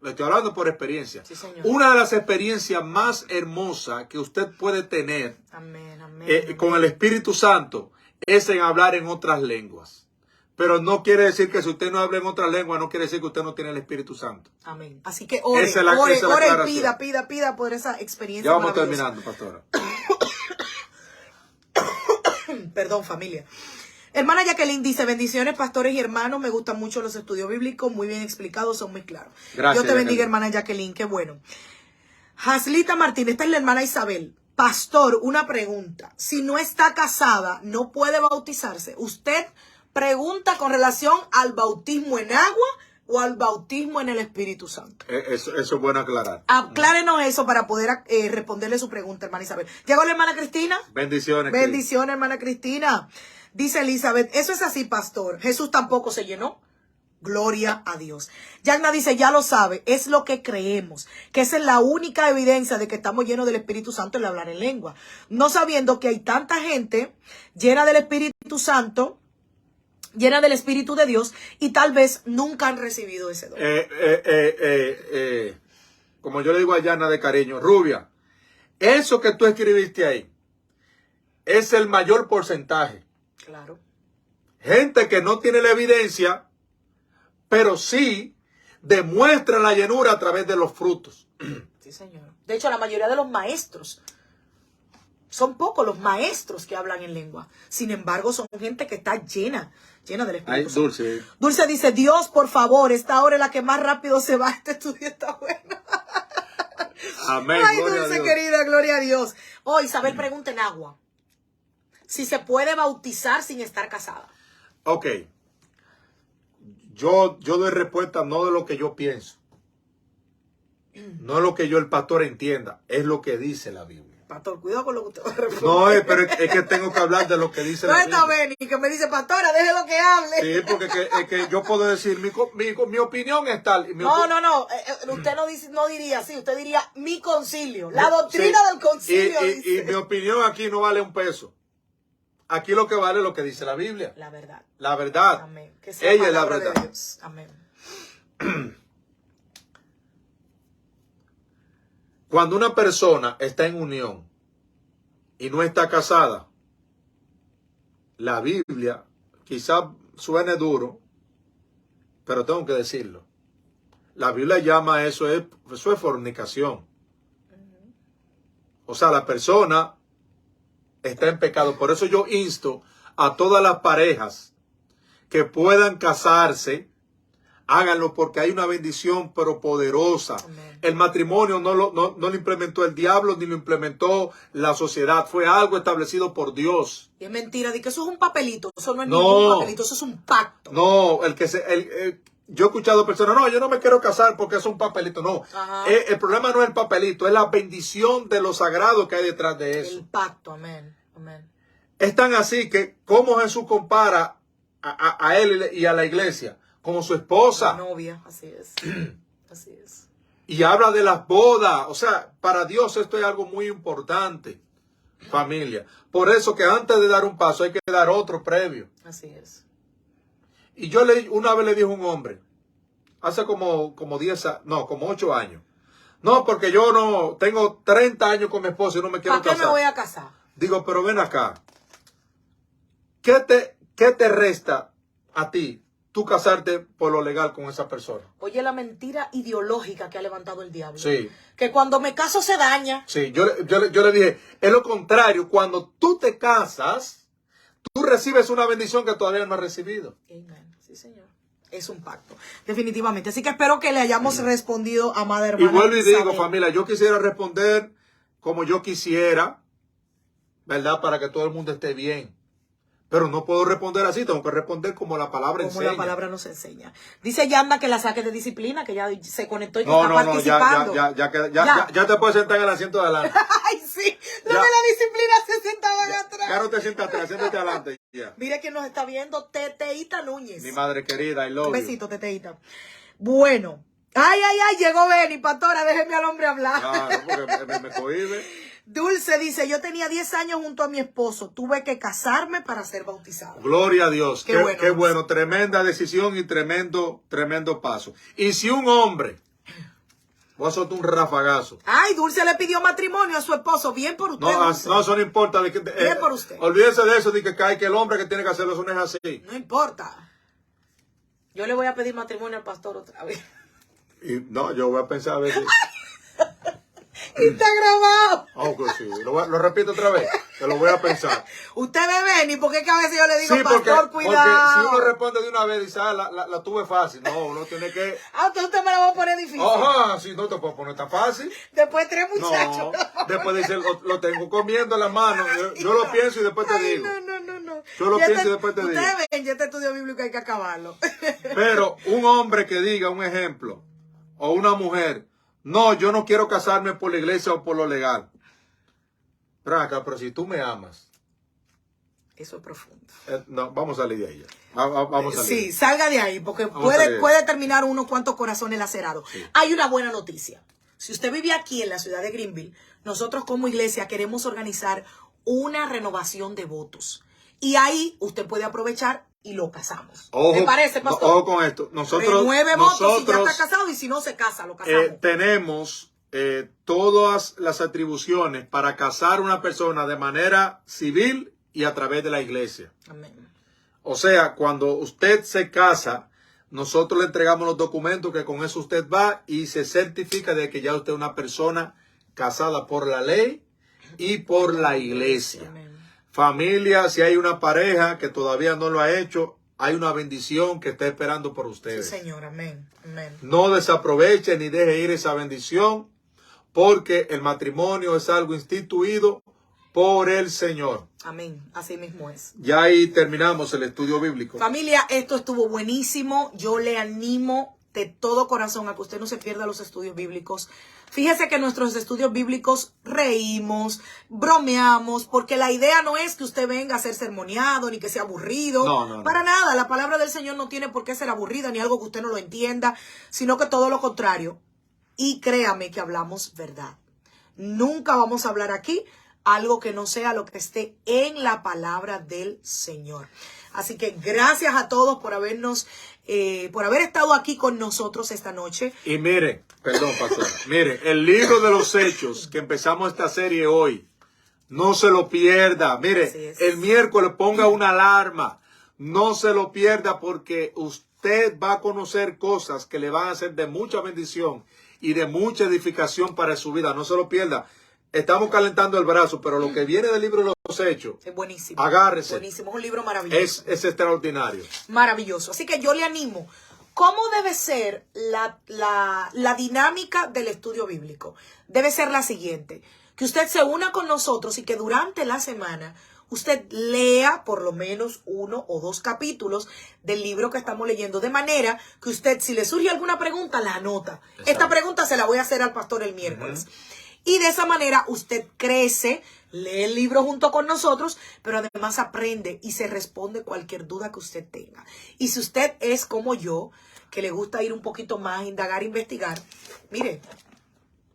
Le estoy hablando por experiencia. Sí, señor. Una de las experiencias más hermosas que usted puede tener Amén. con el Espíritu Santo es en hablar en otras lenguas. Pero no quiere decir que si usted no habla en otra lengua, no quiere decir que usted no tiene el Espíritu Santo. Amén. Así que ore y pida por esa experiencia. Ya vamos terminando, pastora. Perdón, familia. Hermana Jacqueline dice, bendiciones, pastores y hermanos. Me gustan mucho los estudios bíblicos, muy bien explicados, son muy claros. Gracias, Dios te bendiga, Jacqueline. hermana Jacqueline, qué bueno. Haslita Martínez, esta es la hermana Isabel. Pastor, una pregunta. Si no está casada, ¿no puede bautizarse? Usted pregunta con relación al bautismo en agua o al bautismo en el Espíritu Santo. Eso es bueno aclarar. Aclárenos eso para poder responderle su pregunta, hermana Isabel. ¿Llegó la hermana Cristina? Bendiciones. Bendiciones, hermana Cristina. Dice Elizabeth, eso es así, pastor. Jesús tampoco se llenó. Gloria a Dios. Yagna dice, ya lo sabe, es lo que creemos, que esa es la única evidencia de que estamos llenos del Espíritu Santo, el hablar en lengua. No sabiendo que hay tanta gente llena del Espíritu Santo, llena del Espíritu de Dios, y tal vez nunca han recibido ese don. Como yo le digo a Yana de cariño, Rubia, eso que tú escribiste ahí es el mayor porcentaje. Claro. Gente que no tiene la evidencia, pero sí demuestra la llenura a través de los frutos. Sí, señor. De hecho, la mayoría de los maestros, son pocos los maestros que hablan en lengua. Sin embargo, son gente que está llena del Espíritu Santo. Dulce. Dulce dice, Dios, por favor, esta hora es la que más rápido se va. Este estudio está bueno. Amén. Ay, Gloria Dulce, a Dios. querida, gloria a Dios. Oh, Isabel pregunta en agua. Si se puede bautizar sin estar casada. Ok. Yo doy respuesta no de lo que yo pienso. No es lo que yo, el pastor, entienda. Es lo que dice la Biblia. Pastor, cuidado con lo que usted va a responder. No, pero es que tengo que hablar de lo que dice la ¿Dónde está Biblia. Benny? Que me dice, pastora, déjelo que hable. Sí, porque es que yo puedo decir, mi opinión es tal. Y No. Usted no diría así. Usted diría mi concilio. La doctrina Sí. del concilio. Y dice. mi opinión aquí no vale un peso. Aquí lo que vale es lo que dice la Biblia. La verdad. La verdad. Amén. Que sea Ella es la palabra de verdad. Dios. Amén. Cuando una persona está en unión y no está casada, la Biblia, quizás suene duro, pero tengo que decirlo. La Biblia llama eso es fornicación. O sea, la persona está en pecado. Por eso yo insto a todas las parejas que puedan casarse, háganlo porque hay una bendición pero poderosa. Amén. El matrimonio no lo implementó el diablo ni lo implementó la sociedad. Fue algo establecido por Dios. Y es mentira, de que eso es un papelito. Eso no es No. ningún papelito, eso es un pacto. No, yo he escuchado personas, no, yo no me quiero casar porque es un papelito. No, Ajá. el problema no es el papelito, es la bendición de lo sagrado que hay detrás de eso. El pacto, amén. Amén. Es tan así que cómo Jesús compara a él y a la iglesia como su La esposa. novia, así es. Así es. Y habla de las bodas. O sea, para Dios esto es algo muy importante, familia. Por eso que antes de dar un paso hay que dar otro previo. Así es. Y una vez le dije a un hombre, hace como 8 años. No, porque yo no tengo 30 años con mi esposa y no me quiero ¿Para qué casar. me voy a casar? Digo, pero ven acá. ¿Qué te resta a ti tú casarte por lo legal con esa persona? Oye, la mentira ideológica que ha levantado el diablo. Sí. Que cuando me caso se daña. Sí, yo le dije, es lo contrario. Cuando tú te casas, tú recibes una bendición que todavía no has recibido. Amén. Sí, señor. Es un pacto, definitivamente. Así que espero que le hayamos respondido, amada hermana. Y vuelvo y digo, Isabel. familia, yo quisiera responder como yo quisiera, ¿verdad? Para que todo el mundo esté bien. Pero no puedo responder así, tengo que responder como la palabra Como enseña. la palabra nos enseña. Dice Yanda que la saque de disciplina, que ya se conectó y que No, está participando. ya te puedes sentar en el asiento de adelante. Ay, sí. Los Ya. de la disciplina se sentaban atrás. Ya no te sientas atrás, siéntate adelante. Ya. Mire quién nos está viendo, Teteíta Núñez. Mi madre querida, I love Un you. besito, Teteíta. Bueno. Ay, llegó Benny, pastora, déjeme al hombre hablar. Claro, porque me cohíbe. Dulce dice, yo tenía 10 años junto a mi esposo, tuve que casarme para ser bautizada. Gloria a Dios. Qué bueno. Qué bueno. Tremenda decisión y tremendo paso. Y si un hombre, voy a soltar un rafagazo. Ay, Dulce le pidió matrimonio a su esposo, bien por usted. No, Dulce. eso no importa. Bien por usted. Olvídese de eso, de que el hombre que tiene que hacerlo, eso no es así. No importa. Yo le voy a pedir matrimonio al pastor otra vez. Y no, yo voy a pensar a ver si... Está grabado. Aunque sí, lo repito otra vez, te lo voy a pensar. Usted bebe, ni porque es que a veces yo le digo, Sí, pastor, cuidado. porque si uno responde de una vez, dice, la tuve fácil. No, uno tiene que... Entonces usted me la va a poner difícil. Ajá, sí, no te puedo poner tan fácil. Después 3 muchachos. No, después dice, lo tengo comiendo en la mano. Yo lo pienso y después te digo. No. Yo lo pienso y después te digo. Ustedes ven, ya este estudio bíblico hay que acabarlo. Pero un hombre que diga, un ejemplo, o una mujer, no, yo no quiero casarme por la iglesia o por lo legal. Pero si tú me amas. Eso es profundo. No, vamos a salir de ahí ya. Vamos a salir. Sí, salga de ahí, porque puede terminar unos cuantos corazones lacerados. Sí. Hay una buena noticia. Si usted vive aquí en la ciudad de Greenville, nosotros como iglesia queremos organizar una renovación de votos. Y ahí usted puede aprovechar y lo casamos. Ojo, ¿Te parece, pastor? Ojo con esto. Nosotros 9 votos si ya está casado y si no se casa, lo casamos. Tenemos todas las atribuciones para casar a una persona de manera civil y a través de la iglesia. Amén. O sea, cuando usted se casa, nosotros le entregamos los documentos que con eso usted va y se certifica de que ya usted es una persona casada por la ley y por la iglesia. Amén. Familia, si hay una pareja que todavía no lo ha hecho, hay una bendición que está esperando por ustedes. Sí, Señor, amén. Amén. No desaproveche ni deje ir esa bendición, porque el matrimonio es algo instituido por el Señor. Amén, así mismo es. Ya ahí terminamos el estudio bíblico. Familia, esto estuvo buenísimo. Yo le animo de todo corazón a que usted no se pierda los estudios bíblicos. Fíjese que en nuestros estudios bíblicos reímos, bromeamos, porque la idea no es que usted venga a ser sermoneado, ni que sea aburrido. No. Para nada, la palabra del Señor no tiene por qué ser aburrida, ni algo que usted no lo entienda, sino que todo lo contrario. Y créame que hablamos verdad. Nunca vamos a hablar aquí algo que no sea lo que esté en la palabra del Señor. Así que gracias a todos por haber estado aquí con nosotros esta noche. Y mire, perdón, pastor, mire, el libro de los Hechos, que empezamos esta serie hoy, no se lo pierda. Mire, el miércoles ponga una alarma, no se lo pierda, porque usted va a conocer cosas que le van a ser de mucha bendición y de mucha edificación para su vida. No se lo pierda. Estamos calentando el brazo, pero lo que viene del libro de los Hechos, es buenísimo. Agárrese. Buenísimo, es un libro maravilloso. Es extraordinario. Maravilloso. Así que yo le animo. ¿Cómo debe ser la dinámica del estudio bíblico? Debe ser la siguiente. Que usted se una con nosotros y que durante la semana usted lea por lo menos 1 o 2 capítulos del libro que estamos leyendo. De manera que usted, si le surge alguna pregunta, la anota. Exacto. Esta pregunta se la voy a hacer al pastor el miércoles. Y de esa manera usted crece, lee el libro junto con nosotros, pero además aprende y se responde cualquier duda que usted tenga. Y si usted es como yo, que le gusta ir un poquito más, indagar, investigar, mire,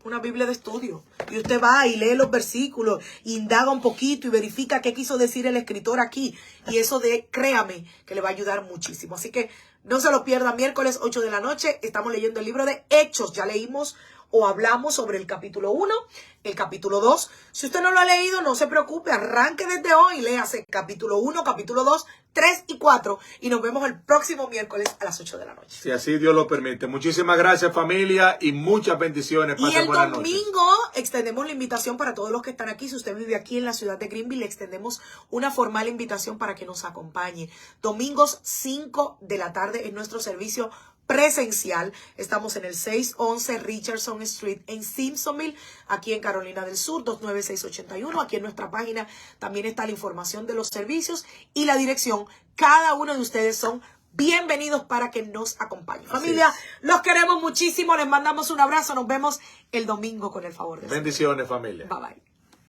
una Biblia de estudio. Y usted va y lee los versículos, indaga un poquito y verifica qué quiso decir el escritor aquí. Y eso créame, que le va a ayudar muchísimo. Así que no se lo pierda, miércoles 8 de la noche, estamos leyendo el libro de Hechos. Ya leímos o hablamos sobre el capítulo 1, el capítulo 2. Si usted no lo ha leído, no se preocupe, arranque desde hoy, léase capítulo 1, capítulo 2, 3 y 4 y nos vemos el próximo miércoles a las 8 de la noche. Si así Dios lo permite. Muchísimas gracias, familia, y muchas bendiciones. Y el domingo extendemos la invitación para todos los que están aquí. Si usted vive aquí en la ciudad de Greenville, le extendemos una formal invitación para que nos acompañe. Domingos 5 de la tarde en nuestro servicio presencial. Estamos en el 611 Richardson Street en Simpsonville, aquí en Carolina del Sur, 29681. Aquí en nuestra página también está la información de los servicios y la dirección. Cada uno de ustedes son bienvenidos para que nos acompañen. Familia, los queremos muchísimo. Les mandamos un abrazo. Nos vemos el domingo con el favor de Dios. Bendiciones, familia. Bye bye.